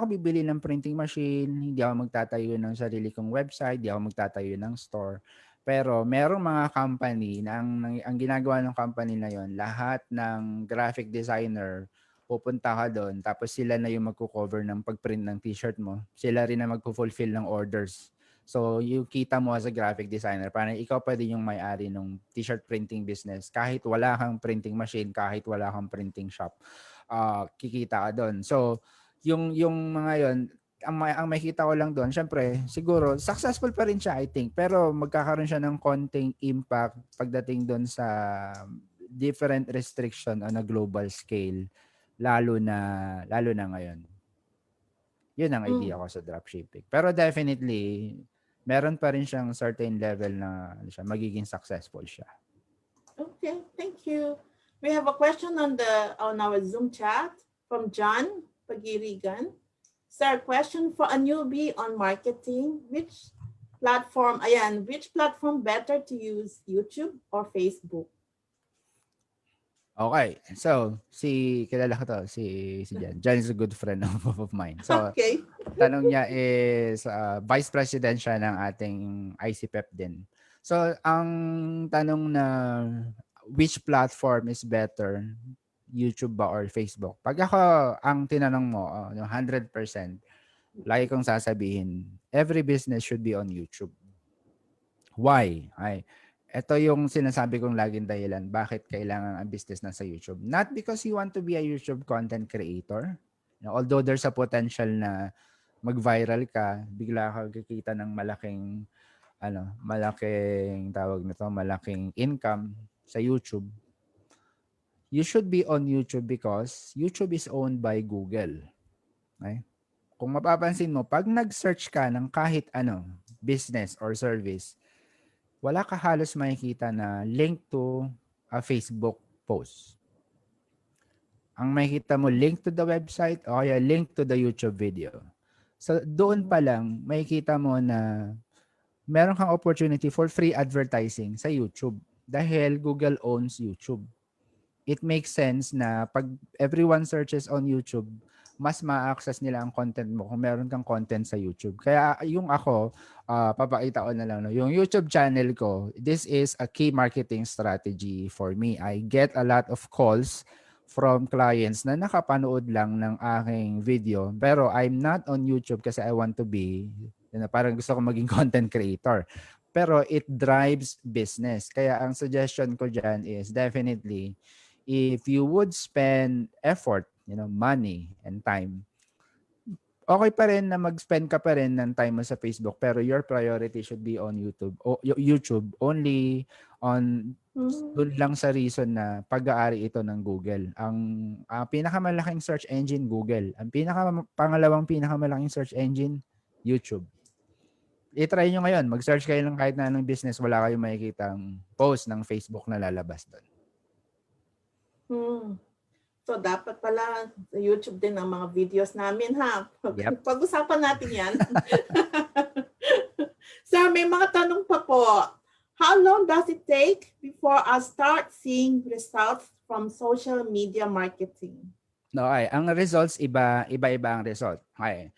bibili ng printing machine, hindi ako magtatayo ng sarili kong website, hindi ako magtatayo ng store. Pero merong mga company na ang ginagawa ng company na yon, lahat ng graphic designer pupunta ka doon, tapos sila na yung magko-cover ng pag-print ng t-shirt mo. Sila rin na magpo-fulfill ng orders. So, yung kita mo as a graphic designer, parang ikaw pa din yung may-ari ng t-shirt printing business. Kahit wala kang printing machine, kahit wala kang printing shop, kikita ka doon. So, yung mga yon, ang makikita ko lang doon, syempre, siguro, successful pa rin siya, I think. Pero magkakaroon siya ng konting impact pagdating doon sa different restriction on a global scale, lalo na ngayon. Yun ang idea ko sa dropshipping. Pero definitely, meron pa rin siyang certain level na magiging successful siya. Okay, thank you. We have a question on our Zoom chat from John Pagirigan. Sir, question for a newbie on marketing. Which platform better to use, YouTube or Facebook? Okay. So, kilala ko to, si Jan. Jan is a good friend of mine. So, Okay. tanong niya is, Vice President siya ng ating ICPEP din. So, ang tanong na, which platform is better, YouTube ba or Facebook? Pag ako, ang tinanong mo, 100%, lagi kong sasabihin, every business should be on YouTube. Why? Ito yung sinasabi kong laging dahilan bakit kailangan ang business na sa YouTube. Not because you want to be a YouTube content creator. Although there's a potential na mag-viral ka, bigla ka kikita ng malaking income sa YouTube. You should be on YouTube because YouTube is owned by Google. Okay? Kung mapapansin mo, pag nag-search ka ng kahit business or service, wala ka halos makikita na link to a Facebook post. Ang makikita mo, link to the website o kaya link to the YouTube video. So, doon pa lang, makikita mo na meron kang opportunity for free advertising sa YouTube dahil Google owns YouTube. It makes sense na pag everyone searches on YouTube, mas ma-access nila ang content mo kung meron kang content sa YouTube. Kaya yung ako, papakita ko na lang, yung YouTube channel ko, this is a key marketing strategy for me. I get a lot of calls from clients na nakapanood lang ng aking video, pero I'm not on YouTube kasi I want to be, parang gusto ko maging content creator. Pero it drives business. Kaya ang suggestion ko dyan is definitely, if you would spend effort, money and time, okay pa rin na mag-spend ka pa rin ng time mo sa Facebook, pero your priority should be on YouTube. YouTube only on doon lang sa reason na pag-aari ito ng Google. Ang pinakamalaking search engine, Google. Ang pangalawang pinakamalaking search engine, YouTube. I-try nyo ngayon. Mag-search kayo ng kahit na anong business, wala kayong makikitang post ng Facebook na lalabas doon. Hmm. So, dapat pala sa YouTube din ang mga videos namin, ha? Yep. Pag-usapan natin yan. Sir, may mga tanong pa po. How long does it take before I start seeing results from social media marketing? No, ay, ang results iba-iba ang result. Okay.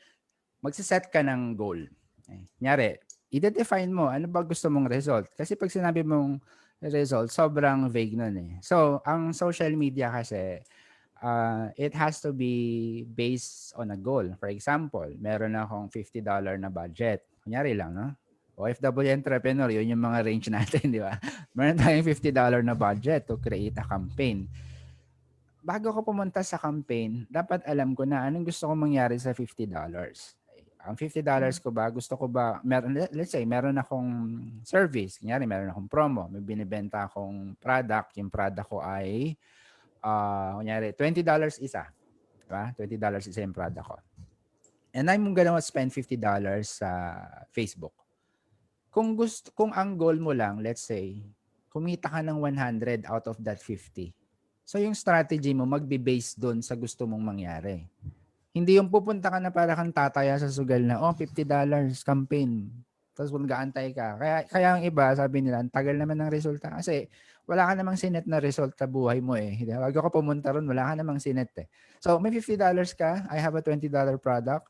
Magse-set ka ng goal. Okay. Kunyari, i-define mo ano ba gusto mong result. Kasi pag sinabi mong result, sobrang vague nun eh. So, ang social media kasi, it has to be based on a goal. For example, meron akong $50 na budget. Kunyari lang, no? OFW entrepreneur, yun yung mga range natin, di ba? Meron tayong $50 na budget to create a campaign. Bago ko pumunta sa campaign, dapat alam ko na anong gusto kong mangyari sa $50. Ang $50 ko ba, gusto ko ba, let's say, meron akong service, kunyari, meron akong promo, may binibenta akong product, yung product ko ay, kunyari, $20 isa. Diba? $20 isa yung product ko. And I'm gonna spend $50 sa Facebook. Kung ang goal mo lang, let's say, kumita ka ng 100 out of that 50. So yung strategy mo magbe-base doon sa gusto mong mangyari. Hindi yung pupunta ka na para kang tataya sa sugal na, $50 campaign. Tapos mag-aantay ka. Kaya ang iba, sabi nila, ang tagal naman ng resulta. Kasi wala ka namang sinet na result sa buhay mo eh. Bago ka pumunta ron, wala ka namang sinet eh. So may $50 ka, I have a $20 product.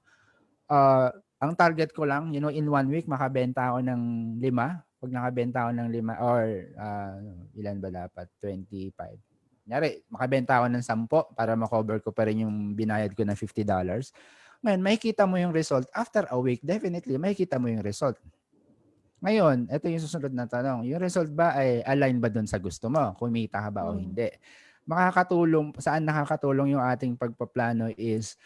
Ang target ko lang, in 1 week, makabenta ako ng 5. Pag nakabenta ako ng 5, or ilan ba dapat? 25. Kunyari, makabenta ako ng 10 para makover ko pa rin yung binayad ko ng $50. Ngayon, makikita mo yung result. After a week, definitely, makikita mo yung result. Ngayon, ito yung susunod na tanong. Yung result ba ay align ba dun sa gusto mo? Kumita ka ba o hindi? Saan nakakatulong yung ating pagpaplano is,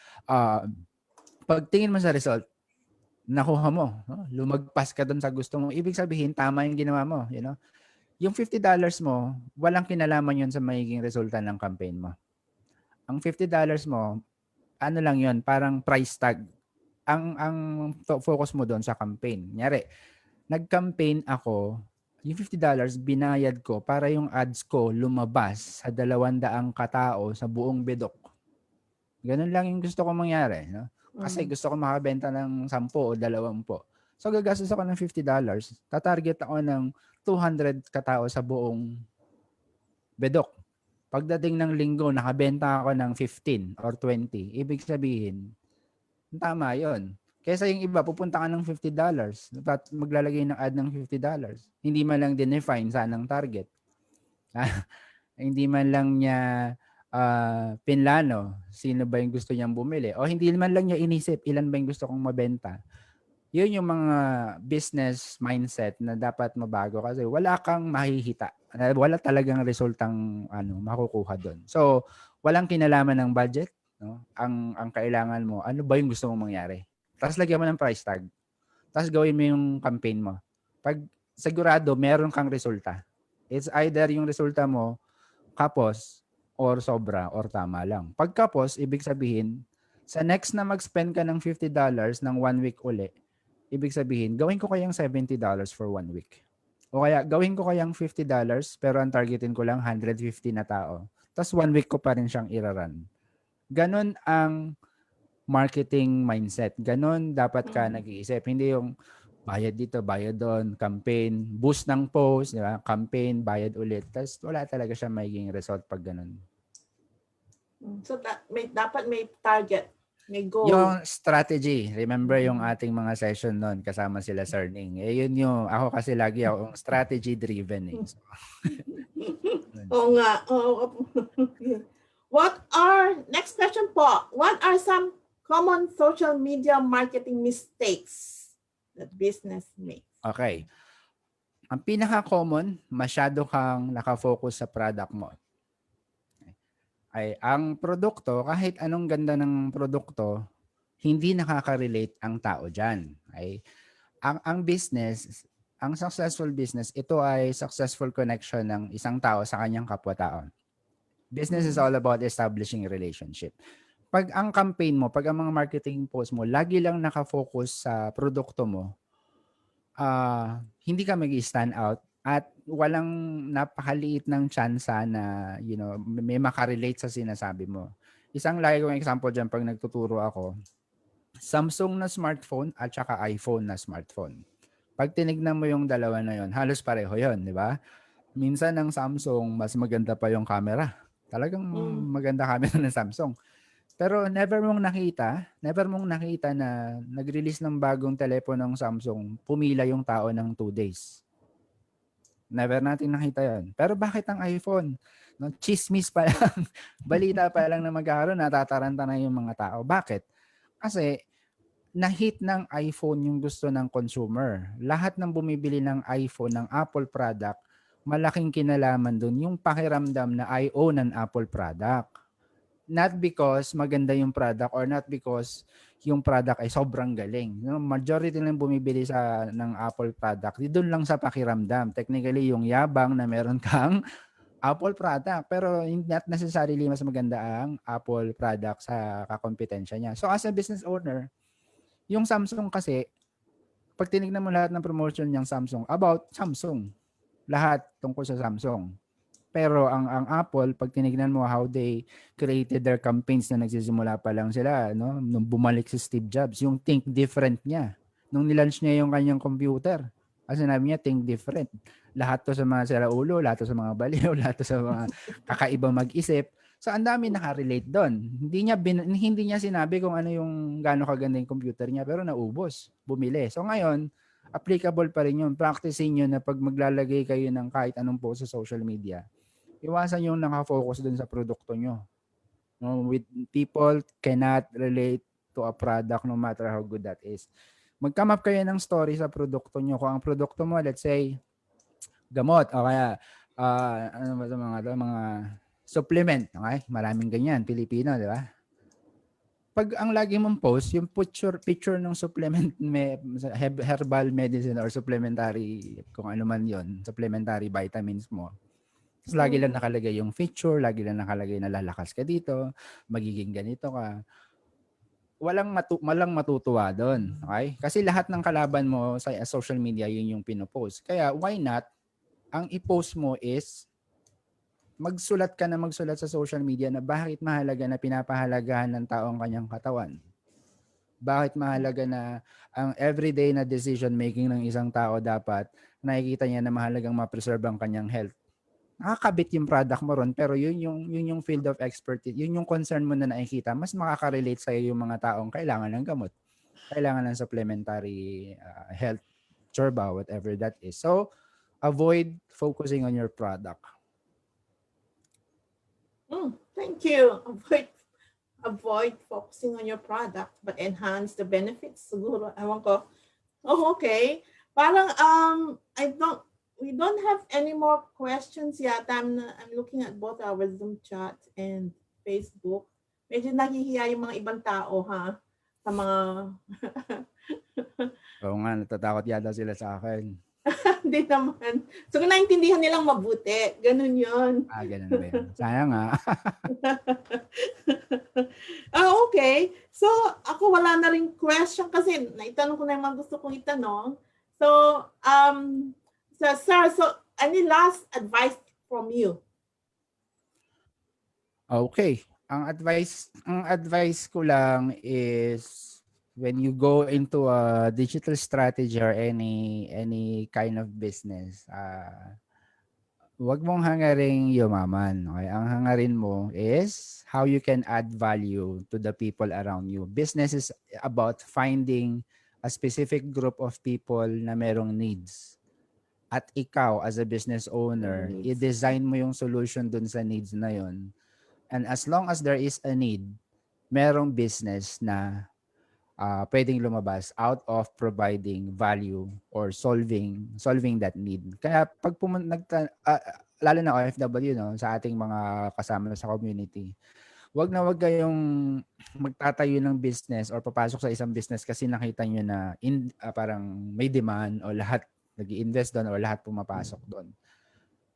pagtingin mo sa result, nakuha mo, no? Lumagpas ka doon sa gusto mo. Ibig sabihin, tama yung ginawa mo. Yung $50 mo, walang kinalaman yun sa magiging resulta ng campaign mo. Ang $50 mo, ano lang yun, parang price tag. Ang focus mo doon sa campaign. Kunyari, nag-campaign ako, yung $50 binayad ko para yung ads ko lumabas sa 200 katao sa buong bedok. Ganun lang yung gusto ko mangyari. No? Kasi gusto ko makabenta ng 10 o 20. So gagastos ako ng $50. Tatarget ako ng 200 katao sa buong bedok. Pagdating ng linggo, nakabenta ako ng 15 or 20. Ibig sabihin, tama yon. Kaysa yung iba, pupunta ka ng $50. Maglalagay ng ad ng $50. Hindi man lang dinefine saan ang target. Hindi man lang niya pinlano sino ba yung gusto niyang bumili. O hindi man lang niya inisip ilan ba yung gusto kong mabenta. Yun yung mga business mindset na dapat mabago kasi wala kang mahihita. Wala talagang resultang makukuha doon. So, walang kinalaman ng budget, no? Ang kailangan mo, ano ba yung gusto mong mangyari? Tapos lagyan mo ng price tag. Tapos gawin mo yung campaign mo. Pag sigurado meron kang resulta. It's either yung resulta mo kapos or sobra or tama lang. Pag kapos, ibig sabihin sa next na mag-spend ka ng $50 ng 1 week uli, ibig sabihin, gawin ko kayang $70 for 1 week. O kaya, gawin ko kayang $50 pero ang targetin ko lang 150 na tao. Tapos 1 week ko pa rin siyang iraran. Ganon ang marketing mindset. Ganon dapat ka nag-iisip. Hindi yung bayad dito, bayad doon, campaign, boost ng post, di ba? Campaign, bayad ulit. Tapos wala talaga siya magiging result pag ganon. So, dapat may target. May goal. Yung strategy, remember yung ating mga session noon kasama sila Sir Ning. Yun yung, ako kasi lagi ako strategy driven eh. So, Oo nga. Next question po, what are some common social media marketing mistakes that business makes? Okay. Ang pinaka-common, masyado kang nakafocus sa product mo. Ay, ang produkto, kahit anong ganda ng produkto, hindi nakaka-relate ang tao dyan. Ay, ang business, ang successful business, ito ay successful connection ng isang tao sa kanyang kapwa-tao. Business is all about establishing a relationship. Pag ang campaign mo, pag ang mga marketing post mo, lagi lang nakafocus sa produkto mo, hindi ka mag-stand out. at walang napakaliit ng tsansa na, may makarelate sa sinasabi mo. Isang lagi kong example dyan pag nagtuturo ako, Samsung na smartphone at saka iPhone na smartphone. Pag tinignan mo yung dalawa na yon, halos pareho yon, di ba? Minsan ng Samsung, mas maganda pa yung camera. Talagang Mm. maganda camera ng Samsung. Pero never mong nakita na nag-release ng bagong telepono ng Samsung, pumila yung tao ng 2 days. Never natin nakita yon. Pero bakit ang iPhone? No, chismis pa lang, balita pa lang na magkakaroon, natataranta na yung mga tao. Bakit? Kasi na-hit ng iPhone yung gusto ng consumer. Lahat ng bumibili ng iPhone, ng Apple product, malaking kinalaman dun yung pakiramdam na I own an Apple product. Not because maganda yung product or not because yung product ay sobrang galing. Majority lang bumibili ng Apple product, doon lang sa pakiramdam. Technically, yung yabang na meron kang Apple product, pero not necessarily mas maganda ang Apple product sa kakompetensya niya. So as a business owner, yung Samsung kasi, pag tinignan mo lahat ng promotion niyang Samsung, about Samsung. Lahat tungkol sa Samsung. Pero ang Apple, pag tinignan mo how they created their campaigns na nagsisimula pa lang sila, no? Nung bumalik si Steve Jobs, yung think different niya. Nung nilaunch niya yung kanyang computer, kasi sinabi niya, think different. Lahat to sa mga siraulo, lahat to sa mga baliw, lahat to sa mga kakaibang mag-isip. So, ang dami nakarelate doon. Hindi niya sinabi kung ano yung gaano kaganda yung computer niya, pero naubos, bumili. So, ngayon, applicable pa rin yun. Practicing yun na pag maglalagay kayo ng kahit anong post sa social media, iwasan yung nakafocus dun sa produkto nyo. No, with people cannot relate to a product no matter how good that is. Mag-come up kayo ng story sa produkto nyo. Kung ang produkto mo, let's say, gamot o kaya ano ba ito, mga supplement, okay? Maraming ganyan, Pilipino, di ba? Pag ang lagi mong post, yung picture ng supplement, herbal medicine or supplementary, kung ano man yon, supplementary vitamins mo, tapos lagi lang Mm. nakalagay yung feature, lagi lang nakalagay na lalakas ka dito, magiging ganito ka. Walang matutuwa doon. Okay? Kasi lahat ng kalaban mo sa social media, yun yung pinopost. Kaya why not, ang i-post mo is magsulat sa social media na bakit mahalaga na pinapahalagahan ng tao ang kanyang katawan. Bakit mahalaga na ang everyday na decision making ng isang tao dapat nakikita niya na mahalagang ma-preserve ang kanyang health. Nakakabit yung product mo ron, pero yun yung field of expertise, yun yung concern mo na nakikita, mas makaka-relate sa yung mga taong kailangan ng gamot, kailangan ng supplementary health chorba, whatever that is. So, avoid focusing on your product. Thank you. Avoid focusing on your product, but enhance the benefits. Siguro, ewan ko. Oh, okay. Parang, we don't have any more questions yet. I'm looking at both our Zoom chat and Facebook. Medyo nahihiya yung mga ibang tao, ha? Sa mga... Oo nga, natatakot yata sila sa akin. Hindi naman. So, kung naintindihan nilang mabuti, ganun yun. Ganun ba yun? Sayang nga. Okay. So, ako wala na rin question kasi naitanong ko na yung mga gusto kong itanong. So, sir, any last advice from you? Okay. Ang advice ko lang is when you go into a digital strategy or any kind of business, wag mong hangaring yumaman. Okay? Ang hangarin mo is how you can add value to the people around you. Business is about finding a specific group of people na merong needs. At ikaw as a business owner, i-design mo yung solution dun sa needs na yon. And as long as there is a need, merong business na pwedeng lumabas out of providing value or solving that need. Kaya pag lalo na OFW, no, sa ating mga kasama sa community, wag kayong magtatayo ng business or papasok sa isang business kasi nakita nyo na parang may demand o lahat nag-i-invest doon o lahat pumapasok doon.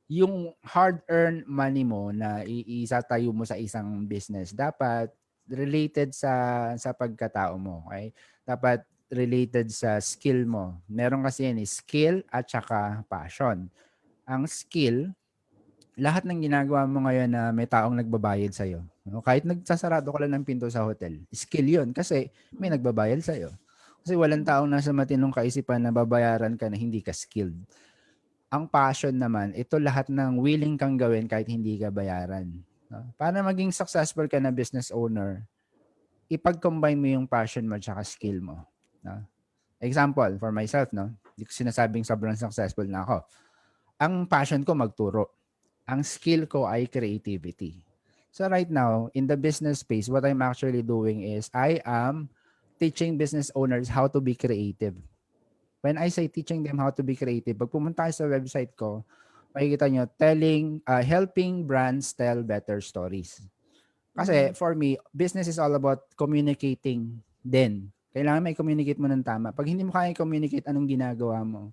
Yung hard-earned money mo na iisatayo mo sa isang business, dapat related sa pagkatao mo. Okay? Dapat related sa skill mo. Meron kasi yan, skill at saka passion. Ang skill, lahat ng ginagawa mo ngayon na may taong nagbabayad sa'yo. No? Kahit nagsasarado ka lang ng pinto sa hotel, skill yun kasi may nagbabayad sa'yo. Kasi walang taong nasa matinong kaisipan na babayaran ka na hindi ka skilled. Ang passion naman, ito lahat ng willing kang gawin kahit hindi ka bayaran. No? Para maging successful ka na business owner, ipag-combine mo yung passion mo at skill mo. No? Example, for myself, no? Hindi ko sinasabing sobrang successful na ako. Ang passion ko magturo. Ang skill ko ay creativity. So right now, in the business space, what I'm actually doing is I am teaching business owners how to be creative. When I say teaching them how to be creative, pag pumunta kayo sa website ko, makikita nyo, helping brands tell better stories. Kasi for me, business is all about communicating din. Kailangan may communicate mo ng tama. Pag hindi mo kaya communicate anong ginagawa mo,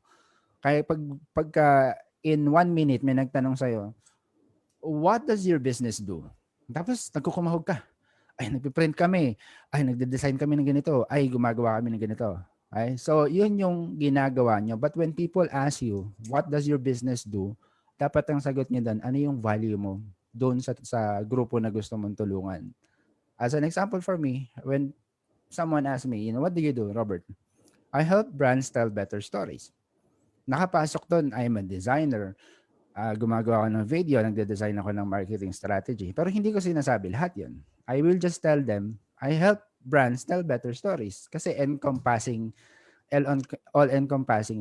kaya pagka in 1 minute may nagtanong sa'yo, what does your business do? Tapos nagkukumahog ka. Ay, nagpiprint kami. Ay, nagde-design kami ng ganito. Ay, gumagawa kami ng ganito. Okay? So, yun yung ginagawa nyo. But when people ask you, what does your business do? Dapat ang sagot nyo doon, ano yung value mo doon sa grupo na gusto mong tulungan. As an example for me, when someone asks me, what do you do, Robert? I help brands tell better stories. Nakapasok doon, I'm a designer. Gumagawa ako ng video, nagde-design ako ng marketing strategy. Pero hindi ko sinasabi lahat yun. I will just tell them, I help brands tell better stories. Kasi all-encompassing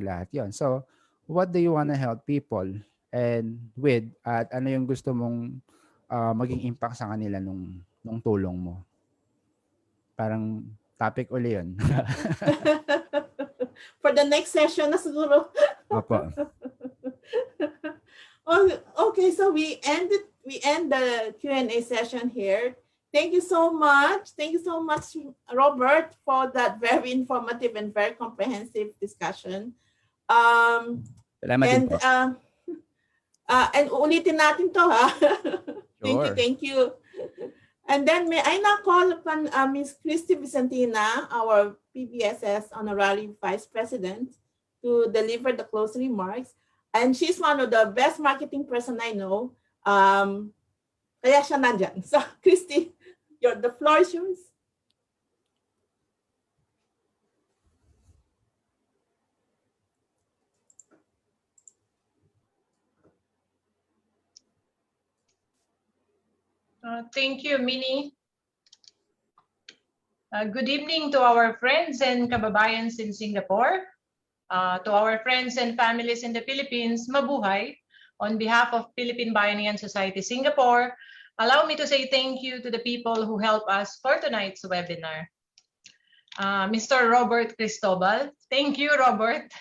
lahat yon. So, what do you want to help people and with at ano yung gusto mong maging impact sa kanila nung tulong mo? Parang topic uli yun. For the next session na siguro. Opo. Okay, so we end the Q&A session here. Thank you so much. Thank you so much, Robert, for that very informative and very comprehensive discussion. Salamat din po. And ulitin natin to, ha? Sure. Thank you. And then may I now call upon Ms. Christy Vicentina, our PBSS Honorary Vice President, to deliver the closing remarks. And she's one of the best marketing person I know. Kaya siya nandyan. So, Christy, the floor is yours. Thank you, Minnie. Good evening to our friends and kababayans in Singapore. To our friends and families in the Philippines, mabuhay. On behalf of Philippine Bayanihan Society Singapore, allow me to say thank you to the people who help us for tonight's webinar. Mr. Robert Cristobal, thank you, Robert.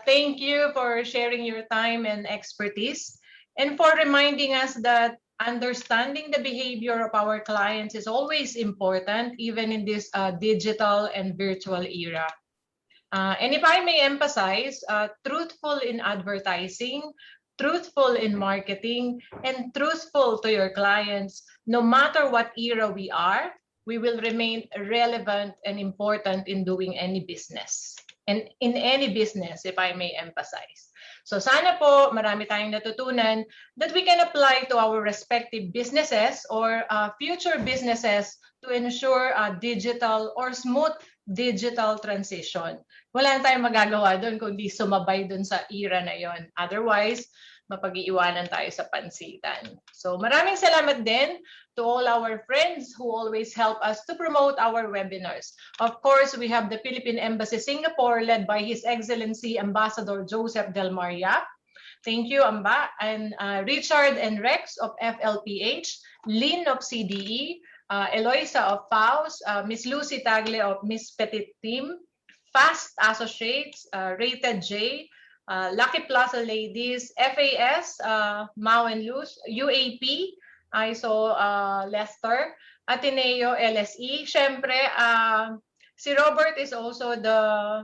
Thank you for sharing your time and expertise and for reminding us that understanding the behavior of our clients is always important, even in this digital and virtual era. And if I may emphasize, truthful in advertising, truthful in marketing, and truthful to your clients, no matter what era we are, we will remain relevant and important in doing any business. And in any business, if I may emphasize. So sana po marami tayong natutunan that we can apply to our respective businesses or future businesses to ensure a digital or smooth digital transition. Wala na tayong magagawa doon kundi sumabay doon sa era na yon. Otherwise, mapag-iiwanan tayo sa pansitan. So maraming salamat din to all our friends who always help us to promote our webinars. Of course, we have the Philippine Embassy Singapore led by His Excellency Ambassador Joseph Del Maria. Thank you, Amba. And Richard and Rex of FLPH, Lynn of CDE, Eloisa of FAUS, Miss Lucy Tagle of Miss Petit Team, Fast Associates, Rated J, Lucky Plaza Ladies, FAS, Mau and Luz, UAP, ISO Lester, Ateneo, LSE. Siyempre, si Robert is also the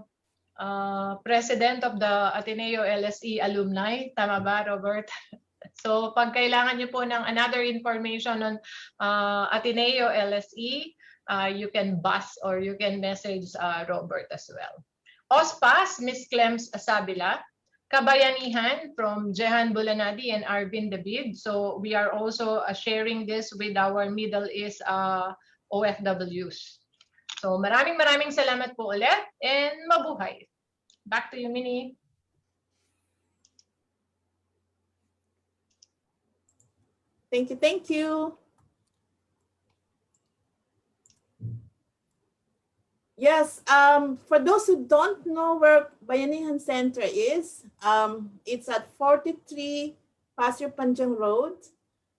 president of the Ateneo LSE Alumni. Tama ba, Robert? So pag kailangan niyo po ng another information on Ateneo LSE, you can buzz or you can message Robert as well. OSPAS, Miss Clems Sabila, Kabayanihan from Jehan Bulanadi and Arvin David. So we are also sharing this with our Middle East OFWs. So maraming salamat po ulit and mabuhay. Back to you, Minnie. Thank you. Thank you. Yes, for those who don't know where Bayanihan Center is, it's at 43 Pasir Panjang Road.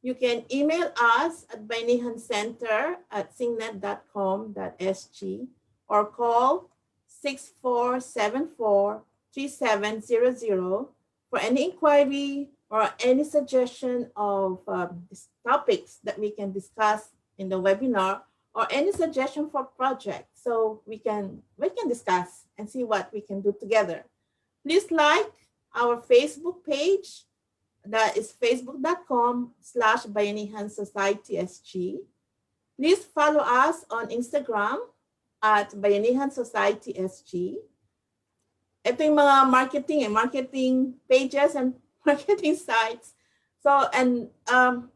You can email us at bayanihancenter@singnet.com.sg or call 6474-3700 for any inquiry or any suggestion of topics that we can discuss in the webinar, or any suggestion for projects, so we can discuss and see what we can do together. Please like our Facebook page, that is facebook.com/Bayanihan Society SG. Please follow us on Instagram at Bayanihan Society SG. Ito yung mga marketing pages and marketing sites. So, and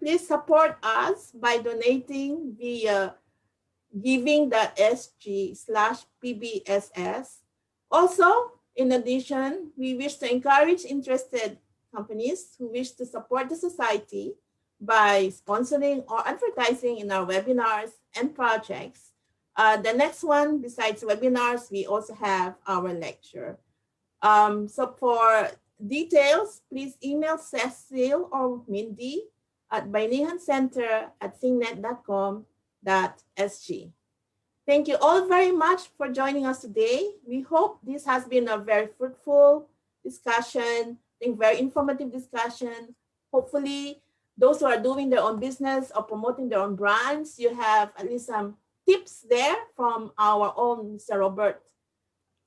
please support us by donating via giving.sg/PBSS. Also, in addition, we wish to encourage interested companies who wish to support the society by sponsoring or advertising in our webinars and projects. The next one, besides webinars, we also have our lecture. So for details, please email Cecile or Mindy at bayanihancenter@singnet.com.sg. Thank you all very much for joining us today. We hope this has been a very fruitful discussion, very informative discussion. Hopefully, those who are doing their own business or promoting their own brands, you have at least some tips there from our own Mr. Robert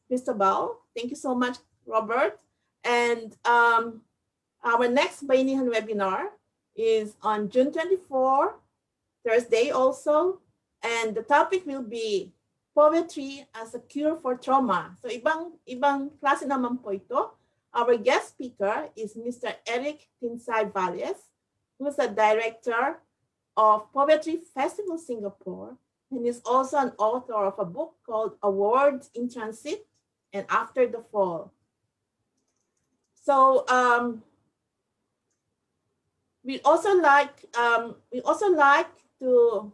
Cristobal. Thank you so much, Robert. And our next Bayanihan webinar is on June 24, Thursday also, and the topic will be poetry as a cure for trauma. So ibang klase naman po ito. Our guest speaker is Mr. Eric Tinsay Valles, who is the director of Poetry Festival Singapore, and is also an author of a book called Awards in Transit and After the Fall. So we also like to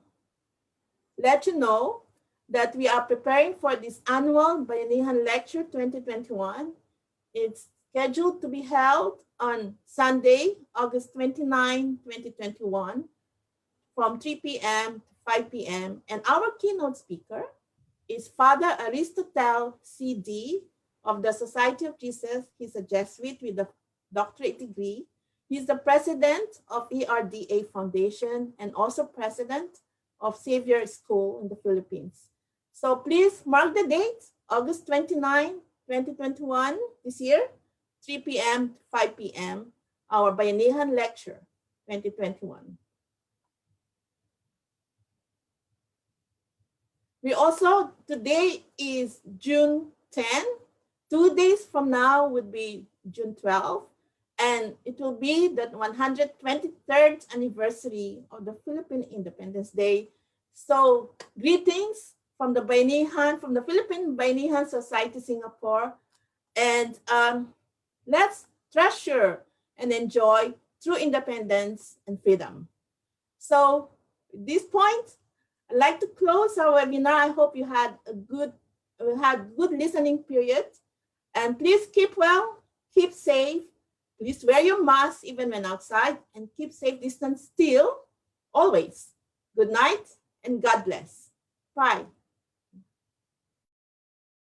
let you know that we are preparing for this annual Bayanihan Lecture 2021. It's scheduled to be held on Sunday, August 29, 2021, from 3 p.m. to 5 p.m. And our keynote speaker is Father Aristotle C.D. of the Society of Jesus. He's a Jesuit with a doctorate degree. He's the president of ERDA Foundation and also president of Xavier School in the Philippines. So please mark the date, August 29, 2021, this year, 3 p.m. to 5 p.m., our Bayanihan Lecture 2021. We also, today is June 10. 2 days from now would be June 12. And it will be the 123rd anniversary of the Philippine Independence Day. So greetings from the Bayanihan, from the Philippine Bayanihan Society Singapore. And let's treasure and enjoy true independence and freedom. So at this point, I'd like to close our webinar. I hope you had a good listening period. And please keep well, keep safe. Please wear your mask even when outside, and keep safe distance still, always. Good night and God bless. Bye.